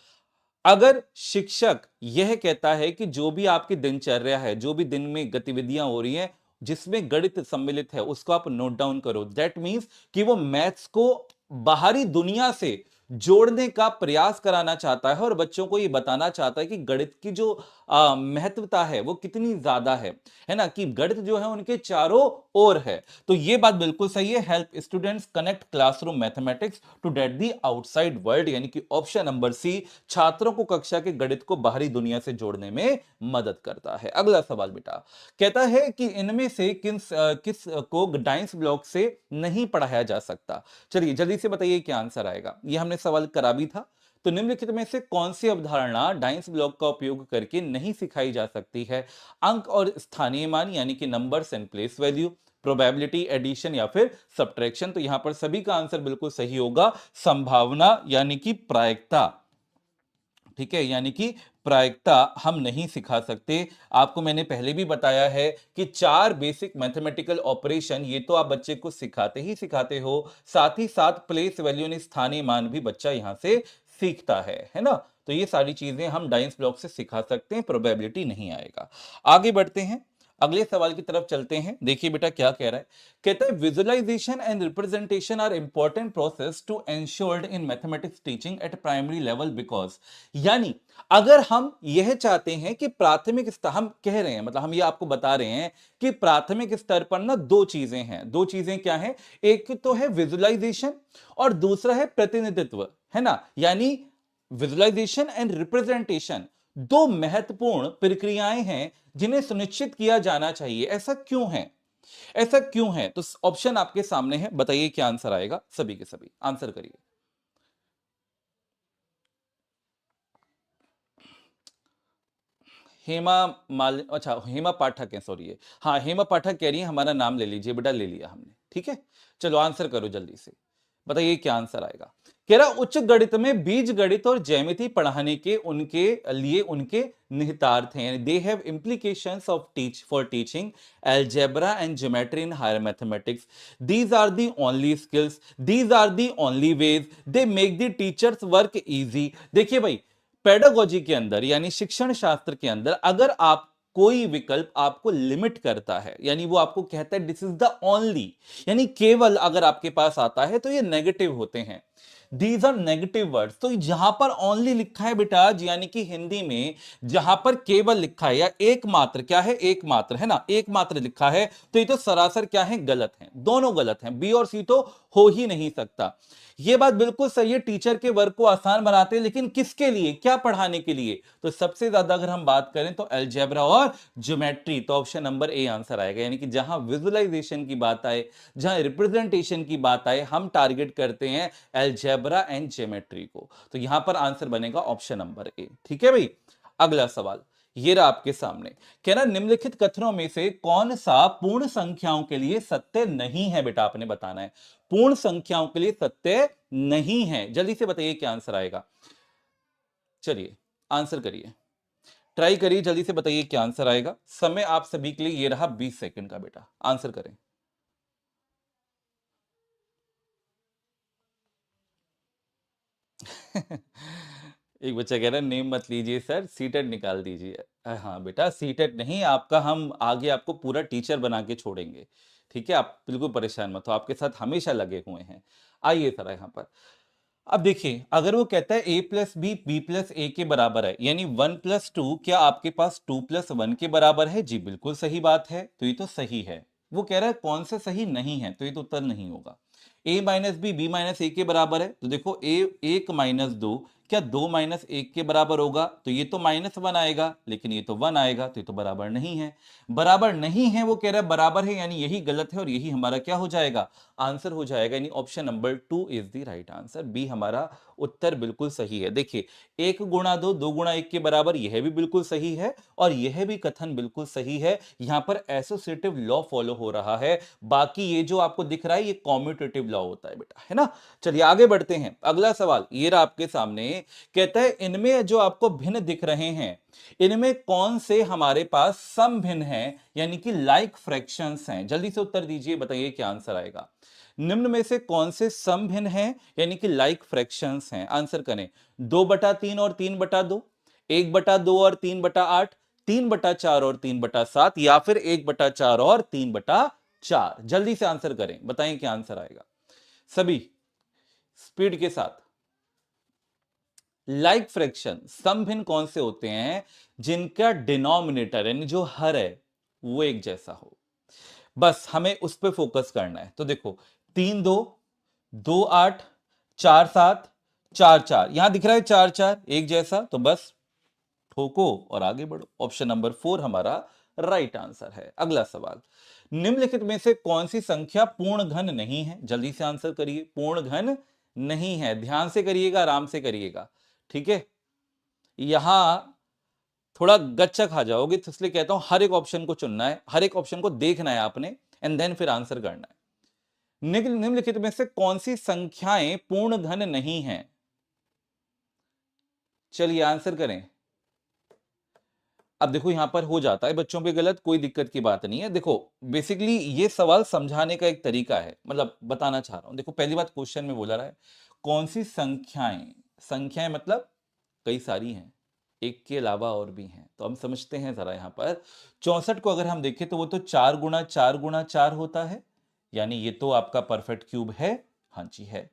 अगर शिक्षक यह कहता है कि जो भी आपकी दिनचर्या है, जो भी दिन में गतिविधियां हो रही हैं जिसमें गणित सम्मिलित है, उसको आप नोट डाउन करो, दैट मींस कि वो मैथ्स को बाहरी दुनिया से जोड़ने का प्रयास कराना चाहता है और बच्चों को ये बताना चाहता है कि गणित की जो महत्वता है वो कितनी ज्यादा है ना, कि गणित जो है उनके चारों ओर है। तो ये बात बिल्कुल सही है। Help students connect classroom mathematics to date the outside world, यानी कि ऑप्शन नंबर सी, छात्रों को कक्षा के गणित को बाहरी दुनिया से जोड़ने में मदद करता है। अगला सवाल बेटा कहता है कि इनमें से किस को डाइंस ब्लॉक से नहीं पढ़ाया जा सकता। चलिए जल्दी से बताइए क्या आंसर आएगा। ये हमने सवाल करा भी था। तो निम्नलिखित में से कौन सी अवधारणा डाइंस ब्लॉक का उपयोग करके नहीं सिखाई जा सकती है। अंक और स्थानीय मान यानी कि numbers and place value, probability, addition या फिर सब्ट्रैक्शन। तो यहां पर सभी का आंसर बिल्कुल सही होगा, संभावना यानी कि प्रायिकता। ठीक है, यानी कि प्रायिकता हम नहीं सिखा सकते। आपको मैंने पहले भी बताया है कि 4 बेसिक मैथमेटिकल ऑपरेशन ये तो आप बच्चे को सिखाते ही सिखाते हो, साथ ही साथ प्लेस वैल्यू यानी स्थानीय मान भी बच्चा यहां से सीखता है ना। तो ये सारी चीजें हम डाइंस ब्लॉक से सिखा सकते हैं, प्रोबेबिलिटी नहीं आएगा। आगे बढ़ते हैं, अगले सवाल की तरफ चलते हैं। देखिए बेटा क्या कह रहा है। कहता है visualisation and representation are important process to ensured in mathematics teaching at primary level because, यानी अगर हम यह चाहते हैं कि प्राथमिक स्तर, हम कह रहे हैं मतलब हम ये आपको बता रहे हैं कि प्राथमिक स्तर पर ना दो चीजें हैं। दो चीजें क्या हैं? एक तो है विजुअलाइजेशन और दूसरा है प्रतिनिधित्व, है ना। यानी विजुअलाइजेशन एंड रिप्रेजेंटेशन दो महत्वपूर्ण प्रक्रियाएं हैं जिन्हें सुनिश्चित किया जाना चाहिए। ऐसा क्यों है? ऐसा क्यों है? तो ऑप्शन आपके सामने है, बताइए क्या आंसर आएगा। सभी के सभी आंसर करिए। हेमा अच्छा हेमा पाठक है, सॉरी है। हाँ हेमा पाठक कह रही है हमारा नाम ले लीजिए बेटा, ले लिया हमने, ठीक है। चलो आंसर करो जल्दी से, बताइए क्या आंसर आएगा। कह रहा उच्च गणित में बीज गणित और ज्यामिति पढ़ाने के उनके लिए उनके निहितार्थ हैं, they have implications of teach for teaching algebra and geometry in higher mathematics. These are the only skills, these are the only ways they make the teachers work easy. देखिए भाई, पेडागोजी के अंदर यानी शिक्षण शास्त्र के अंदर अगर आप कोई विकल्प आपको लिमिट करता है, यानी वो आपको कहता है दिस इज द ओनली, यानी केवल, अगर आपके पास आता है तो ये नेगेटिव होते हैं। These are negative words. तो जहां पर ओनली लिखा है बेटा, यानी कि हिंदी में जहां पर केवल लिखा है या एकमात्र, क्या है? एकमात्र, है ना, एकमात्र लिखा है, तो ये तो सरासर क्या है? गलत है, दोनों गलत हैं। बी और सी तो हो ही नहीं सकता। ये बात बिल्कुल सही है, टीचर के वर्क को आसान बनाते हैं, लेकिन किसके लिए, क्या पढ़ाने के लिए? तो सबसे ज्यादा अगर हम बात करें तो अलजेब्रा और ज्योमेट्री। तो ऑप्शन नंबर ए आंसर आएगा, यानी कि जहां विजुअलाइजेशन की बात आए, जहां रिप्रेजेंटेशन की बात आए, हम टारगेट करते हैं अलजेब्रा एंड ज्योमेट्री को। तो यहां पर आंसर बनेगा ऑप्शन नंबर ए। ठीक है भाई, अगला सवाल ये रहा आपके सामने। कह रहा निम्नलिखित कथनों में से कौन सा पूर्ण संख्याओं के लिए सत्य नहीं है? बेटा आपने बताना है, पूर्ण संख्याओं के लिए सत्य नहीं है। जल्दी से बताइए क्या आंसर आएगा। चलिए आंसर करिए, ट्राई करिए, जल्दी से बताइए क्या आंसर आएगा। समय आप सभी के लिए ये रहा 20 सेकंड का, बेटा आंसर करें। एक बच्चा कह रहा है नेम मत लीजिए सर, सीटेट निकाल दीजिए। हाँ बेटा सीटेट नहीं, आपका हम आगे आपको पूरा टीचर बना के छोड़ेंगे, ठीक है। आप बिल्कुल परेशान मत हो, आपके साथ हमेशा लगे हुए हैं। आइए सर यहाँ पर, अब देखिए अगर वो कहता है a प्लस बी प्लस ए के बराबर है, यानी 1+2 क्या आपके पास 2+1 के बराबर है? जी बिल्कुल सही बात है, तो ये तो सही है। वो कह रहा है कौन से सही नहीं है, तो ये तो उत्तर नहीं होगा। a माइनस बी माइनस ए के बराबर है, तो देखो a 1-2 क्या 2-1 के बराबर होगा? तो ये तो -1 आएगा, लेकिन ये तो 1 आएगा, तो ये तो बराबर नहीं है। बराबर नहीं है, वो कह रहा है बराबर है, यानी यही गलत है और यही हमारा क्या हो जाएगा? आंसर हो जाएगा, यानी option number 2 is the right answer. B हमारा उत्तर बिल्कुल सही है। देखिए 1 गुणा 2 2 गुणा 1 के बराबर, यह भी बिल्कुल सही है और यह भी कथन बिल्कुल सही है। यहां पर एसोसिएटिव लॉ फॉलो हो रहा है, बाकी ये जो आपको दिख रहा है ये कॉम्यूटेटिव लॉ होता है बेटा, है ना। चलिए आगे बढ़ते हैं, अगला सवाल ये रहा आपके सामने। कहता है इनमें जो आपको भिन्न दिख रहे हैं, इनमें कौन से हमारे पास समभिन्न हैं, यानी कि लाइक फ्रैक्शंस हैं? जल्दी से उत्तर दीजिए, बताइए क्या आंसर आएगा। निम्न में से कौन से समभिन्न हैं, यानी कि लाइक फ्रैक्शंस हैं? आंसर करें। 2/3 और 3/2, 1/2 और 3/8, 3/4 और 3/7, या फिर 1/4 और 3/4। जल्दी से आंसर करें, बताएं क्या आंसर आएगा। सभी स्पीड के साथ। लाइक फ्रैक्शन सम भिन्न कौन से होते हैं? जिनका डिनोमिनेटर यानी जो हर है वो एक जैसा हो। बस हमें उस पर फोकस करना है। तो देखो 3 2, 2 8, 4 7, 4 4, यहां दिख रहा है 4 4 एक जैसा, तो बस ठोको और आगे बढ़ो। ऑप्शन नंबर 4 हमारा राइट आंसर है। अगला सवाल, निम्नलिखित में से कौन सी संख्या पूर्ण घन नहीं है? जल्दी से आंसर करिए। पूर्ण घन नहीं है, ध्यान से करिएगा, आराम से करिएगा, ठीक है। यहां थोड़ा गच्चा खा जाओगे, तो इसलिए कहता हूं हर एक ऑप्शन को चुनना है, हर एक ऑप्शन को देखना है आपने, एंड देन फिर आंसर करना है। निम्नलिखित में से कौन सी संख्याएं पूर्ण घन नहीं है? चलिए आंसर करें। अब देखो यहां पर हो जाता है बच्चों पे गलत, कोई दिक्कत की बात नहीं है। देखो बेसिकली ये सवाल समझाने का एक तरीका है, मतलब बताना चाह रहा हूं। देखो पहली बात क्वेश्चन में बोला रहा है कौन सी संख्याएं, संख्याएं मतलब कई सारी हैं, एक के अलावा और भी हैं। तो हम समझते हैं जरा, यहां पर 64 को अगर हम देखें तो वो तो 4 × 4 × 4 होता है, यानी ये तो आपका परफेक्ट क्यूब है। हाँ जी है।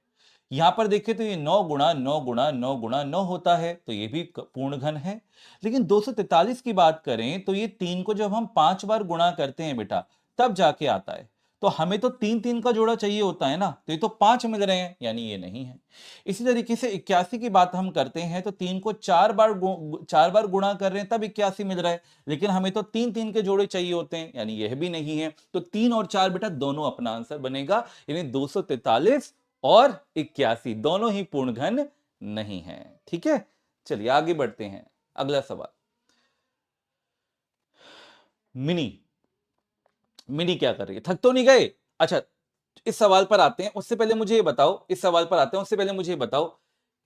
यहां पर देखें तो ये 9 × 9 × 9 × 9 होता है, तो ये भी पूर्ण घन है। लेकिन 243 की बात करें तो ये 3 को जब हम 5 बार गुणा करते हैं बेटा, तब जाके आता है। तो हमें तो 3 3 का जोड़ा चाहिए होता है ना, तो ये तो 5 मिल रहे हैं, यानी ये नहीं है। इसी तरीके से 81 की बात हम करते हैं तो 3 को 4 बार गुणा कर रहे हैं तब 81 मिल रहा है, लेकिन हमें तो 3 3 के जोड़े चाहिए होते हैं, यानी यह भी नहीं है। तो 3 और 4 बेटा दोनों अपना आंसर बनेगा, यानी 243 और 81 दोनों ही पूर्ण घन नहीं है। ठीक है, चलिए आगे बढ़ते हैं। अगला सवाल, मिनी मिनी क्या कर रही है? थक तो नहीं गए? अच्छा, इस सवाल पर आते हैं, उससे पहले मुझे ये बताओ, इस सवाल पर आते हैं उससे पहले मुझे ये बताओ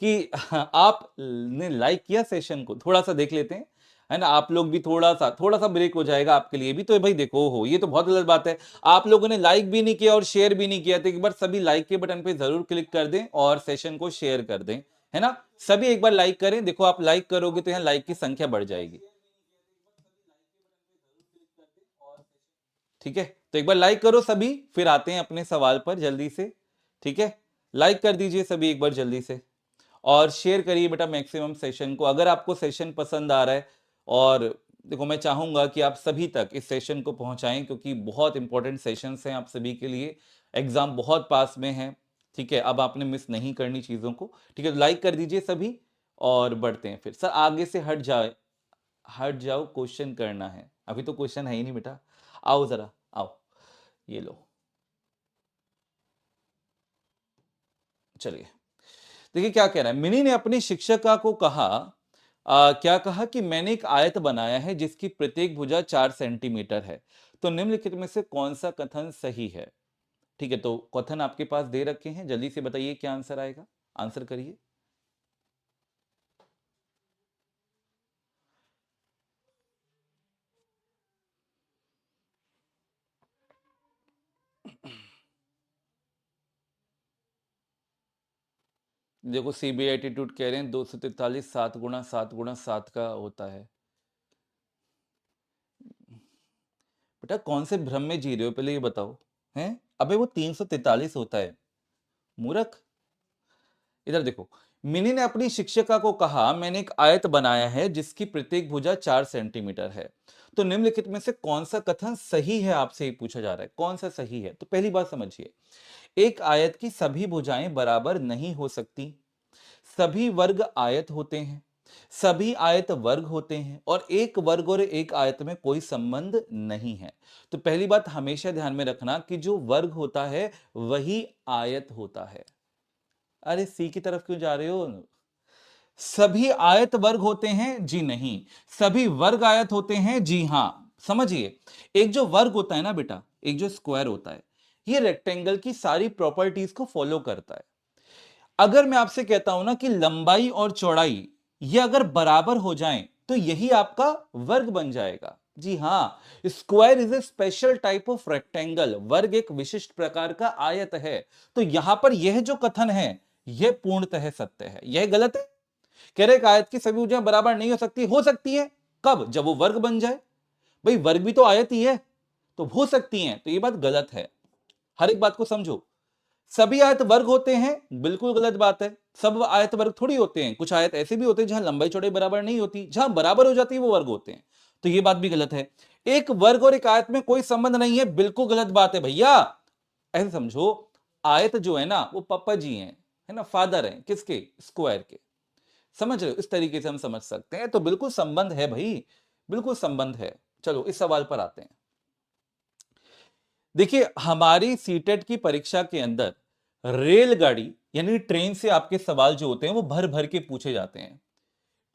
कि आपने लाइक किया सेशन को? थोड़ा सा देख लेते हैं, है ना। आप लोग भी थोड़ा सा ब्रेक हो जाएगा आपके लिए भी। तो भाई देखो, हो ये तो बहुत गलत बात है, आप लोगों ने लाइक भी नहीं किया और शेयर भी नहीं किया। तो एक बार सभी लाइक के बटन पे जरूर क्लिक कर दें और सेशन को शेयर कर दें, है ना। सभी एक बार लाइक करें, देखो आप लाइक करोगे तो यहाँ लाइक की संख्या बढ़ जाएगी। ठीक है, तो एक बार लाइक करो सभी, फिर आते हैं अपने सवाल पर जल्दी से। ठीक है, लाइक कर दीजिए सभी एक बार जल्दी से, और शेयर करिए बेटा मैक्सिमम सेशन को, अगर आपको सेशन पसंद आ रहा है। और देखो मैं चाहूंगा कि आप सभी तक इस सेशन को पहुंचाएं, क्योंकि बहुत इंपॉर्टेंट सेशंस हैं आप सभी के लिए, एग्जाम बहुत पास में है। ठीक है, अब आपने मिस नहीं करनी चीजों को। ठीक है, तो लाइक कर दीजिए सभी, और बढ़ते हैं फिर। सर आगे से हट जाओ, क्वेश्चन करना है। अभी तो क्वेश्चन है ही नहीं बेटा, आओ जरा आओ, ये लो। चलिए देखिए क्या कह रहा है। मिनी ने अपनी शिक्षिका को कहा, क्या कहा कि मैंने एक आयत बनाया है जिसकी प्रत्येक भुजा 4 सेंटीमीटर है। तो निम्नलिखित में से कौन सा कथन सही है? ठीक है, तो कथन आपके पास दे रखे हैं, जल्दी से बताइए क्या आंसर आएगा, आंसर करिए। देखो सीबीआई एटीट्यूड कह रहे हैं 243 7 × 7 × 7 का होता है। बेटा कौन से भ्रम में जी रहे हो, पहले ये बताओ। हैं, अबे वो 343 होता है मूर्ख। इधर देखो, मिनी ने अपनी शिक्षिका को कहा मैंने एक आयत बनाया है जिसकी प्रत्येक भुजा 4 सेंटीमीटर है। तो निम्नलिखित में से कौन सा कथन सही है, आपसे पूछा जा रहा है कौन सा सही है। तो पहली बात समझिए, एक आयत की सभी भुजाएं बराबर नहीं हो सकती, सभी वर्ग आयत होते हैं, सभी आयत वर्ग होते हैं, और एक वर्ग और एक आयत में कोई संबंध नहीं है। तो पहली बात हमेशा ध्यान में रखना कि जो वर्ग होता है वही आयत होता है। अरे सी की तरफ क्यों जा रहे हो? सभी आयत वर्ग होते हैं? जी नहीं। सभी वर्ग आयत होते हैं? जी हां। समझिए, एक जो वर्ग होता है ना बेटा, एक जो स्क्वायर होता है, ये रेक्टेंगल की सारी प्रॉपर्टीज को फॉलो करता है। अगर मैं आपसे कहता हूं ना कि लंबाई और चौड़ाई ये अगर बराबर हो जाएं तो यही आपका वर्ग बन जाएगा। जी हां, square is a special type of rectangle, वर्ग एक विशिष्ट प्रकार का आयत है। तो यहां पर यह जो कथन है यह पूर्णतः सत्य है, यह गलत है। कह रहे आयत की सभी भुजाएं बराबर नहीं हो सकती, हो सकती है कब? जब वो वर्ग बन जाए। भाई वर्ग भी तो आयत ही है, तो हो सकती हैं, तो ये बात गलत है। हर एक बात को समझो। सभी आयत वर्ग होते हैं, बिल्कुल गलत बात है। सब आयत वर्ग थोड़ी होते हैं, कुछ आयत ऐसे भी होते हैं जहां लंबाई चौड़ाई बराबर नहीं होती, जहां बराबर हो जाती है वो वर्ग होते हैं। तो ये बात भी गलत है। एक वर्ग और एक आयत में कोई संबंध नहीं है, बिल्कुल गलत बात है भैया। ऐसे समझो, आयत जो है ना वो पापा जी हैं, है ना, फादर हैं किसके, स्क्वायर के। समझ रहे हो, इस तरीके से हम समझ सकते हैं। तो बिल्कुल संबंध है भाई, बिल्कुल संबंध है। चलो इस सवाल पर आते हैं। देखिए हमारी सीटेट की परीक्षा के अंदर रेलगाड़ी यानी ट्रेन से आपके सवाल जो होते हैं वो भर भर के पूछे जाते हैं,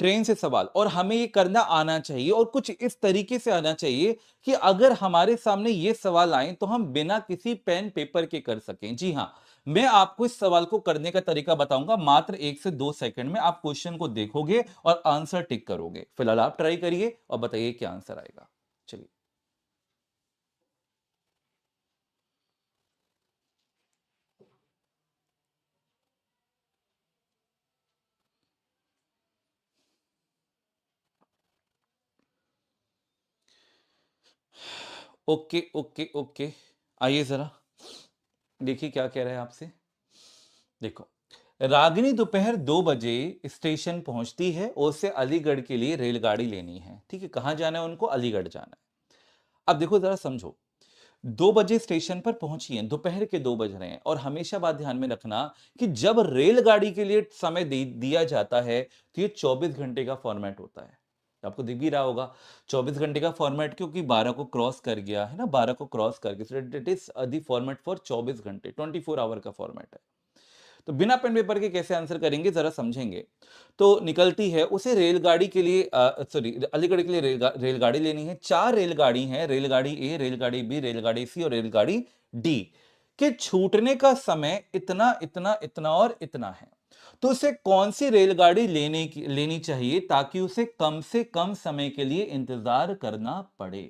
ट्रेन से सवाल। और हमें ये करना आना चाहिए और कुछ इस तरीके से आना चाहिए कि अगर हमारे सामने ये सवाल आए तो हम बिना किसी पेन पेपर के कर सकें। जी हां, मैं आपको इस सवाल को करने का तरीका बताऊंगा, मात्र 1 से 2 सेकंड में आप क्वेश्चन को देखोगे और आंसर टिक करोगे। फिलहाल आप ट्राई करिए और बताइए क्या आंसर आएगा। चलिए, ओके ओके ओके, आइए जरा देखिए क्या कह रहा है आपसे। देखो, रागिनी दोपहर 2 बजे स्टेशन पहुंचती है और उसे अलीगढ़ के लिए रेलगाड़ी लेनी है। ठीक है, कहां जाना है उनको, अलीगढ़ जाना है। अब देखो जरा समझो, 2 बजे स्टेशन पर पहुंची है, दोपहर के 2 बज रहे हैं। और हमेशा बात ध्यान में रखना कि जब रेलगाड़ी के लिए समय दिया जाता है तो ये 24 घंटे का फॉर्मेट होता है। आपको दिख भी रहा होगा 24 घंटे का फॉर्मेट, क्योंकि 12 को क्रॉस कर गया है ना, 12 को क्रॉस करके it is the format for 24 घंटे, 24 आवर का फॉर्मेट है। तो बिना पेन पेपर के कैसे आंसर करेंगे जरा समझेंगे। तो निकलती है, उसे रेलगाड़ी के लिए सॉरी अलीगढ़ के लिए रेलगाड़ी लेनी है। 4 रेलगाड़ी हैं, रेलगाड़ी ए, रेलगाड़ी बी, रेलगाड़ी सी और रेलगाड़ी डी के छूटने का समय इतना इतना इतना और इतना है। तो उसे कौन सी रेलगाड़ी लेनी चाहिए ताकि उसे कम से कम समय के लिए इंतजार करना पड़े।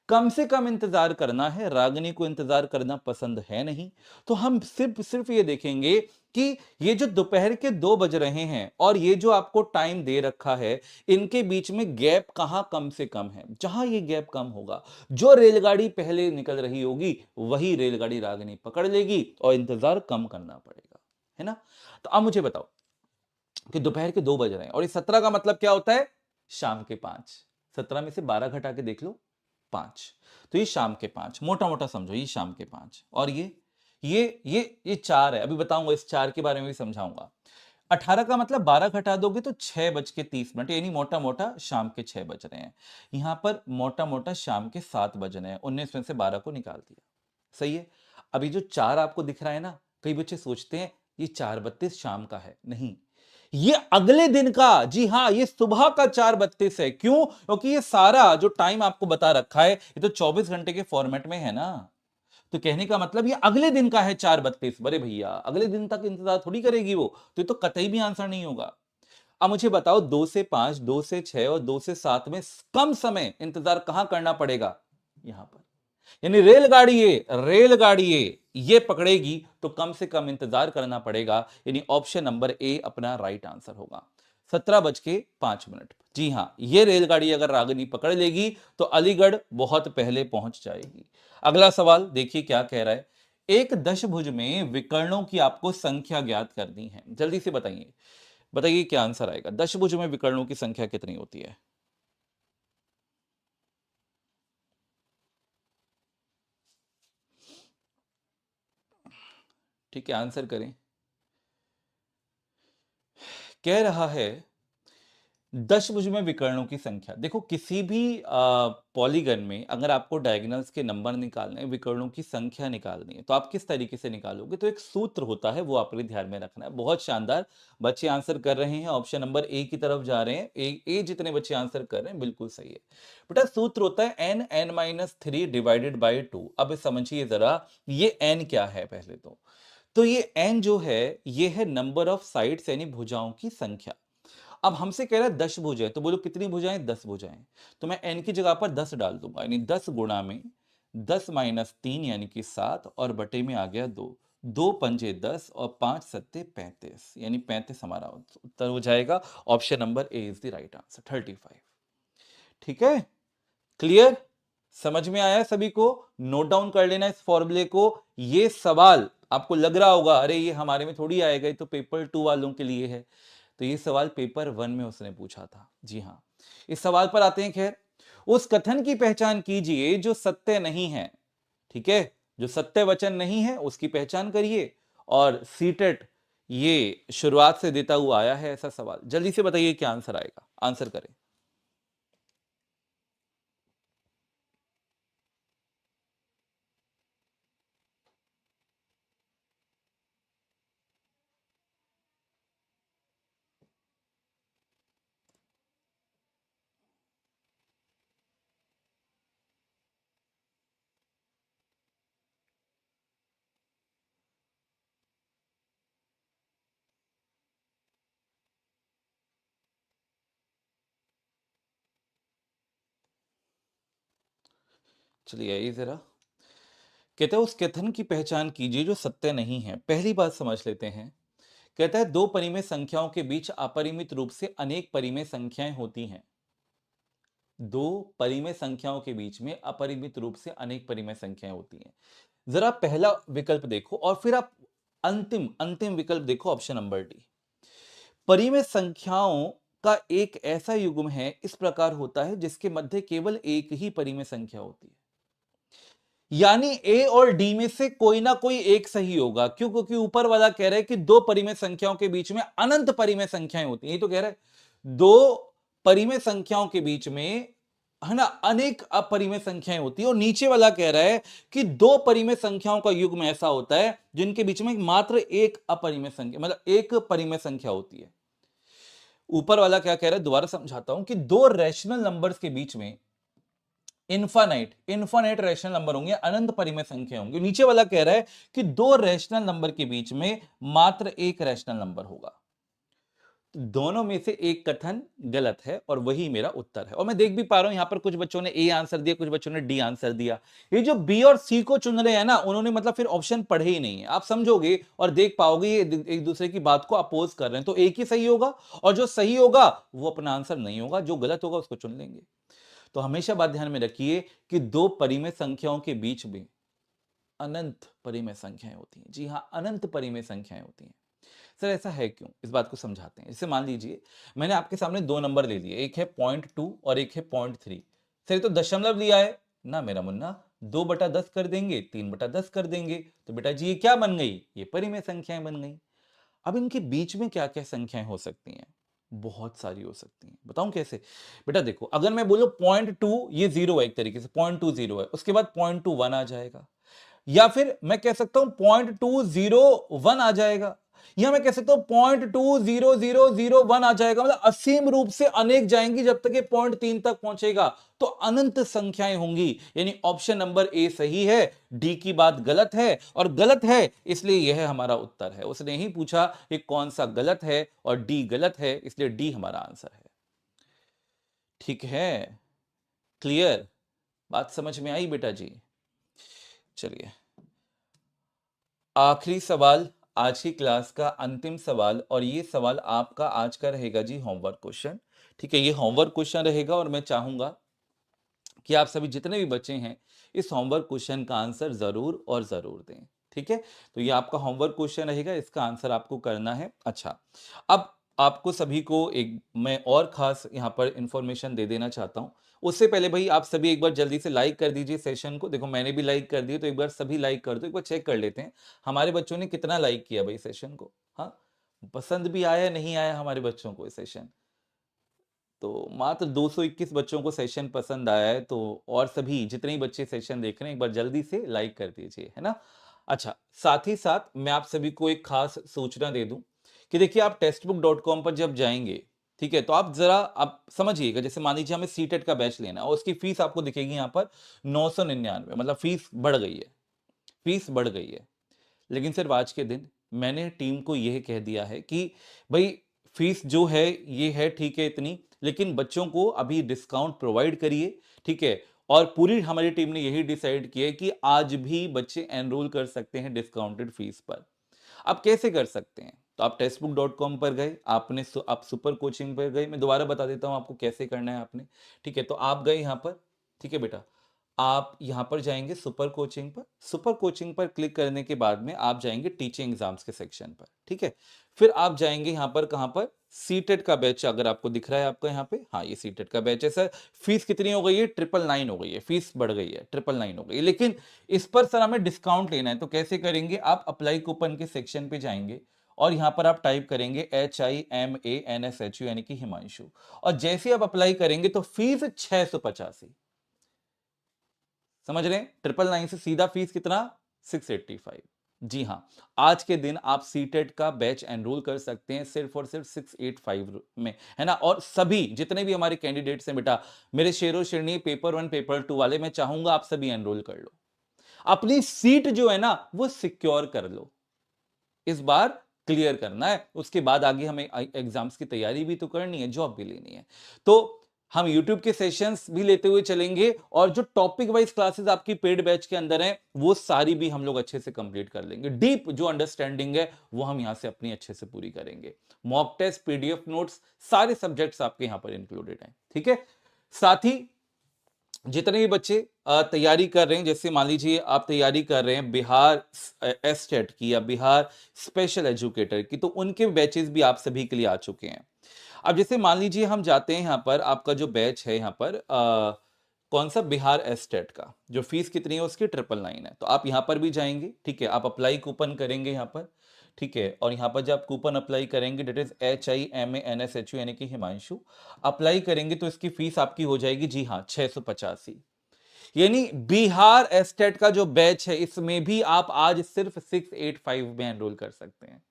कम से कम इंतजार करना है, रागिनी को इंतजार करना पसंद है नहीं। तो हम सिर्फ सिर्फ ये देखेंगे कि ये जो दोपहर के 2 बज रहे हैं और ये जो आपको टाइम दे रखा है, इनके बीच में गैप कहां कम से कम है। जहां ये गैप कम होगा, जो रेलगाड़ी पहले निकल रही होगी वही रेलगाड़ी रागिनी पकड़ लेगी और इंतजार कम करना पड़ेगा, है ना। तो अब मुझे बताओ कि दोपहर के 2 बज रहे हैं और ये 17 का मतलब क्या होता है, शाम के 5। 17 में से 12 घटा के देख लो, 5। तो ये शाम के 5, मोटा मोटा समझो, ये शाम के 5। और ये 4 है। अभी बताऊंगा, इस 4 के बारे में भी समझाऊंगा। 18 का मतलब 12 घटा दोगे तो 6:30, यानी मोटा मोटा शाम के 6 बज रहे हैं। यहां पर मोटा मोटा शाम के 7 बज रहे हैं। 19 में से 12 को निकाल दिया, सही है। अभी जो 4 आपको दिख रहा है ना, कई बच्चे सोचते हैं ये 4:32 शाम का है, नहीं, ये अगले दिन का, जी हां, ये सुबह का 4:32 है। क्यों, क्योंकि ये सारा जो टाइम आपको बता रखा है ये तो 24 घंटे के फॉर्मेट में है ना। तो कहने का मतलब ये अगले दिन का है 4:32। बड़े भैया, अगले दिन तक इंतजार थोड़ी करेगी वो, तो ये तो कतई भी आंसर नहीं होगा। अब मुझे बताओ, 2 से 5, 2 से 6 और 2 से 7 में कम समय इंतजार कहां करना पड़ेगा, यहां पर। यानी रेलगाड़ी ये पकड़ेगी तो कम से कम इंतजार करना पड़ेगा, यानी ऑप्शन नंबर ए अपना राइट आंसर होगा। 17:05। जी हां, ये रेलगाड़ी अगर रागिनी पकड़ लेगी तो अलीगढ़ बहुत पहले पहुंच जाएगी। अगला सवाल देखिए क्या कह रहा है। एक दशभुज में विकर्णों की आपको संख्या ज्ञात करनी है, जल्दी से बताइए, बताइए क्या आंसर आएगा। दशभुज में विकर्णों की संख्या कितनी होती है। ठीक है, आंसर करें। कह रहा है दशभुज में विकर्णों की संख्या। देखो, किसी भी पॉलीगन में अगर आपको डायगोनल्स के नंबर निकालने हैं, विकर्णों की संख्या निकालनी है, तो आप किस तरीके से निकालोगे। तो एक सूत्र होता है, वो आपके ध्यान में रखना है। बहुत शानदार, बच्चे आंसर कर रहे हैं, ऑप्शन नंबर ए की तरफ जा रहे हैं। ए जितने बच्चे आंसर कर रहे हैं बिल्कुल सही है बेटा। सूत्र होता है n(n-3) डिवाइडेड बाई 2। अब समझिए जरा, ये n क्या है पहले तो ये n जो है, ये है नंबर ऑफ साइड्स यानी भुजाओं की संख्या। अब हमसे कह रहा है 10 भुजाएं, तो बोलो कितनी भुजाएं, 10 भुजाएं। तो मैं n की जगह पर 10 डाल दूंगा, यानी 10 गुणा में 10-3 यानी कि 7 और बटे में आ गया 2। 2×5 = 10 और 5×7 = 35, यानी 35 हमारा उत्तर हो जाएगा। Option number A is the right answer, 35। ठीक है, क्लियर, समझ में आया सभी को। नोट डाउन कर लेना इस फॉर्मूले को। ये सवाल आपको लग रहा होगा अरे ये हमारे में थोड़ी आएगा, ये तो पेपर 2 वालों के लिए है। तो ये सवाल पेपर 1 में उसने पूछा था। जी हाँ, इस सवाल पर आते हैं। खैर, उस कथन की पहचान कीजिए जो सत्य नहीं है। ठीक है, जो सत्य वचन नहीं है उसकी पहचान करिए। और सीटेट ये शुरुआत से देता हुआ आया है ऐसा सवाल। जल्दी से बताइए क्या आंसर आएगा, आंसर करें। चलिए आइए जरा। कहते हैं उस कथन की पहचान कीजिए जो सत्य नहीं है। पहली बात समझ लेते हैं। कहता है दो परिमेय संख्याओं के बीच अपरिमित रूप से अनेक परिमेय संख्याएं होती हैं। दो परिमेय संख्याओं के बीच में अपरिमित रूप से अनेक परिमेय संख्याएं होती हैं। जरा पहला विकल्प देखो और फिर आप अंतिम अंतिम विकल्प देखो, ऑप्शन नंबर डी। परिमेय संख्याओं का एक ऐसा युग्म है इस प्रकार होता है जिसके मध्य केवल एक ही परिमेय संख्या होती है। यानी ए और डी में से कोई ना कोई एक सही होगा। क्यों? क्योंकि ऊपर वाला कह रहा है कि दो परिमेय संख्याओं के बीच में अनंत परिमेय संख्याएं होती हैं। ये तो कह रहा है दो परिमेय संख्याओं के बीच में, है ना, अनेक अपरिमेय संख्याएं होती है। और नीचे वाला कह रहा है कि दो परिमेय संख्याओं का युग्म ऐसा होता है जिनके बीच में मात्र एक अपरिमेय संख्या, मतलब एक परिमेय संख्या होती है। ऊपर वाला क्या कह रहा है, दोबारा समझाता हूं, कि दो रैशनल नंबर्स के बीच में इनफाइनाइट रैशनल नंबर होंगे, अनंत परिमेय संख्या होंगे। नीचे वाला कह रहा है कि दो रैशनल नंबर के बीच में मात्र एक रैशनल नंबर होगा। दोनों में से एक कथन गलत है और वही मेरा उत्तर है। और मैं देख भी पा रहा हूं यहां पर कुछ बच्चों ने ए आंसर दिया, कुछ बच्चों ने डी आंसर दिया। ये जो बी और सी को चुन रहे हैं ना, उन्होंने मतलब फिर ऑप्शन पढ़े ही नहीं है। आप समझोगे और देख पाओगे ये एक दूसरे की बात को अपोज कर रहे हैं। तो एक ही सही होगा और जो सही होगा वो अपना आंसर नहीं होगा, जो गलत होगा उसको चुन लेंगे। तो हमेशा बात ध्यान में रखिए कि दो परिमेय संख्याओं के बीच में अनंत परिमेय संख्याएं होती हैं। जी हां, अनंत परिमेय संख्याएं होती हैं। सर ऐसा है क्यों, इस बात को समझाते हैं। जैसे मान लीजिए मैंने आपके सामने दो नंबर ले लिए, एक है 0.2 और एक है 0.3। सर ये तो दशमलव लिया है ना मेरा मुन्ना, 2/10 कर देंगे, 3/10 कर देंगे, तो बेटा जी ये क्या बन गई, ये परिमेय संख्याएं बन गई। अब इनके बीच में क्या क्या संख्याएं हो सकती हैं, बहुत सारी हो सकती हैं। बताऊं कैसे? बेटा देखो, अगर मैं बोलूं 0.2 ये जीरो है, एक तरीके से 0.2 जीरो है, उसके बाद 0.21 आ जाएगा। या फिर मैं कह सकता हूं 0.201 आ जाएगा, या मैं कह सकता हूं 0.20001 आ जाएगा। मतलब असीम रूप से अनेक जाएंगी जब तक ये 0.3 तक पहुंचेगा। तो अनंत संख्याएं होंगी। यानी ऑप्शन नंबर ए सही है, डी की बात गलत है। और गलत है इसलिए यह हमारा उत्तर है। उसने ही पूछा कि कौन सा गलत है और डी गलत है, इसलिए डी हमारा आंसर है। ठीक है, क्लियर, बात समझ में आई बेटा जी? चलिए, आखिरी सवाल, आज की क्लास का अंतिम सवाल, और ये सवाल आपका आज का रहेगा जी होमवर्क क्वेश्चन। ठीक है, ये होमवर्क क्वेश्चन रहेगा और मैं चाहूंगा कि आप सभी जितने भी बच्चे हैं इस होमवर्क क्वेश्चन का आंसर जरूर और जरूर दें। ठीक है, तो ये आपका होमवर्क क्वेश्चन रहेगा, इसका आंसर आपको करना है। अच्छा, अब आपको सभी को एक मैं और खास यहां पर इंफॉर्मेशन दे देना चाहता हूं। उससे पहले भाई आप सभी एक बार जल्दी से लाइक कर दीजिए सेशन को। देखो मैंने भी लाइक कर दिया, तो एक बार सभी लाइक कर दो। एक बार चेक कर लेते हैं हमारे बच्चों ने कितना लाइक किया भाई सेशन को। हाँ, पसंद भी आया नहीं आया हमारे बच्चों को सेशन? तो मात्र 221 बच्चों को सेशन पसंद आया है। तो और सभी जितने ही बच्चे सेशन देख रहे हैं एक बार जल्दी से लाइक कर दीजिए, है ना। अच्छा, साथ ही साथ मैं आप सभी को एक खास सूचना दे दूं कि देखिए आप टेक्स्टबुक.com पर जब जाएंगे, ठीक है, तो आप जरा आप समझिएगा। जैसे मान लीजिए हमें सीटेट का बैच लेना है और उसकी फीस आपको दिखेगी यहाँ पर 999, मतलब फीस बढ़ गई है, फीस बढ़ गई है। लेकिन सिर्फ आज के दिन मैंने टीम को यह कह दिया है कि भाई फीस जो है ये है ठीक है इतनी, लेकिन बच्चों को अभी डिस्काउंट प्रोवाइड करिए। ठीक है, और पूरी हमारी टीम ने यही डिसाइड किया है कि आज भी बच्चे एनरोल कर सकते हैं डिस्काउंटेड फीस पर। आप कैसे कर सकते हैं? तो आप टेक्स्टबुक.com पर गए, आपने आप सुपर कोचिंग पर गए। मैं दोबारा बता देता हूं आपको कैसे करना है आपने। ठीक है, तो आप गए यहां पर, ठीक है बेटा, आप यहां पर जाएंगे सुपर कोचिंग पर। सुपर कोचिंग पर क्लिक करने के बाद में आप जाएंगे टीचिंग एग्जाम्स के सेक्शन पर, ठीक है। फिर आप जाएंगे यहां पर, कहां पर, सीटेट का बैच अगर आपको दिख रहा है आपको यहाँ पे, हाँ ये सीटेट का बैच है सर। फीस कितनी हो गई है? 999 हो गई है, फीस बढ़ गई है, 999 हो गई है। लेकिन इस पर सर हमें डिस्काउंट लेना है, तो कैसे करेंगे? आप अप्लाई कूपन के सेक्शन पे जाएंगे और यहां पर आप टाइप करेंगे HIMANSHU यानी कि हिमांशु, और जैसे आप अप्लाई करेंगे तो फीस 685। समझ रहे हैं? 999 से सीधा फीस कितना? 685। जी हां, आज के दिन आप सीटेट का बैच एनरोल कर सकते हैं सिर्फ और सिर्फ 685 में, है ना। और सभी जितने भी हमारे कैंडिडेट्स हैं बेटा, मेरे शेरो शिरनी पेपर 1 पेपर 2 वाले, मैं चाहूंगा आप सभी एनरोल कर लो, अपनी सीट जो है ना वो सिक्योर कर लो। इस बार क्लियर करना है, उसके बाद आगे हमें एग्जाम्स की तैयारी भी तो करनी है, जॉब भी लेनी है। तो हम YouTube के सेशंस भी लेते हुए चलेंगे, और जो टॉपिक वाइज क्लासेस आपकी पेड बैच के अंदर हैं वो सारी भी हम लोग अच्छे से कंप्लीट कर लेंगे। डीप जो अंडरस्टैंडिंग है वो हम यहां से अपनी अच्छे से पूरी करेंगे। मॉक टेस्ट, PDF नोट्स, सारे सब्जेक्ट्स आपके यहां पर इंक्लूडेड हैं, ठीक है। साथ ही जितने भी बच्चे तैयारी कर रहे हैं, जैसे मान लीजिए आप तैयारी कर रहे हैं बिहार एस्टेट की या बिहार स्पेशल एजुकेटर की, तो उनके बैचेस भी आप सभी के लिए आ चुके हैं। अब जैसे मान लीजिए हम जाते हैं यहाँ पर, आपका जो बैच है यहाँ पर कौन सा, बिहार एस्टेट का, जो फीस कितनी है उसकी 999 है। तो आप यहाँ पर भी जाएंगे, ठीक है, आप अप्लाई कूपन करेंगे यहाँ पर, ठीक है। और यहाँ पर जब आप कूपन अप्लाई करेंगे, डेट इज HIMANSHU यानी कि हिमांशु, अप्लाई करेंगे तो इसकी फीस आपकी हो जाएगी, जी हाँ, 685। यानी बिहार एस्टेट का जो बैच है इसमें भी आप आज सिर्फ 685 में एनरोल कर सकते हैं।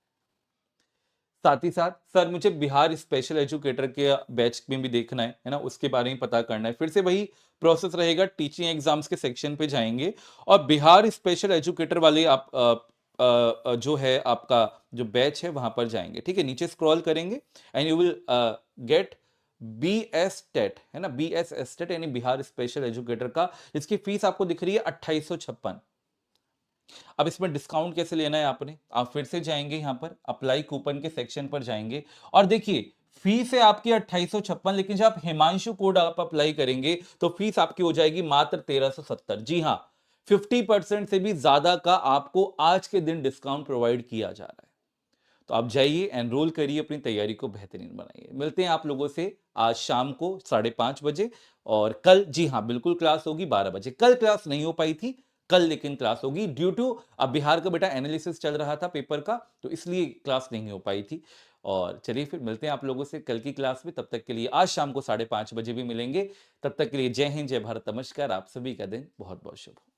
साथ ही साथ सर मुझे बिहार स्पेशल एजुकेटर के बैच में भी देखना है ना, उसके बारे में पता करना है, फिर से वही प्रोसेस रहेगा, टीचिंग एग्जाम्स के सेक्शन पे जाएंगे और बिहार स्पेशल एजुकेटर वाले आप जो है आपका जो बैच है वहां पर जाएंगे, ठीक है। नीचे स्क्रॉल करेंगे and you will get BS TET, है ना, BS टेट यानी बिहार स्पेशल एजुकेटर का, इसकी फीस आपको दिख रही है 2856। अब इसमें डिस्काउंट कैसे लेना है आपने, आप फिर से जाएंगे यहां पर अप्लाई कूपन के सेक्शन पर जाएंगे और देखिए फीस है आपकी 2856, लेकिन जब आप हिमांशु कोड आप अप्लाई करेंगे तो फीस आपकी हो जाएगी मात्र 1370। जी हां, 50% से भी ज्यादा का आपको आज के दिन डिस्काउंट प्रोवाइड किया जा रहा है। तो आप जाइए, एनरोल करिए, अपनी तैयारी को बेहतरीन बनाइए। मिलते हैं आप लोगों से आज शाम को 5:30 बजे, और कल, जी हाँ बिल्कुल, क्लास होगी 12 बजे। कल क्लास नहीं हो पाई थी, कल लेकिन क्लास होगी ड्यू टू अब बिहार का बेटा एनालिसिस चल रहा था पेपर का, तो इसलिए क्लास नहीं हो पाई थी। और चलिए फिर मिलते हैं आप लोगों से कल की क्लास में, तब तक के लिए आज शाम को 5:30 बजे भी मिलेंगे। तब तक के लिए जय हिंद, जय भारत, नमस्कार। आप सभी का दिन बहुत बहुत शुभ हो।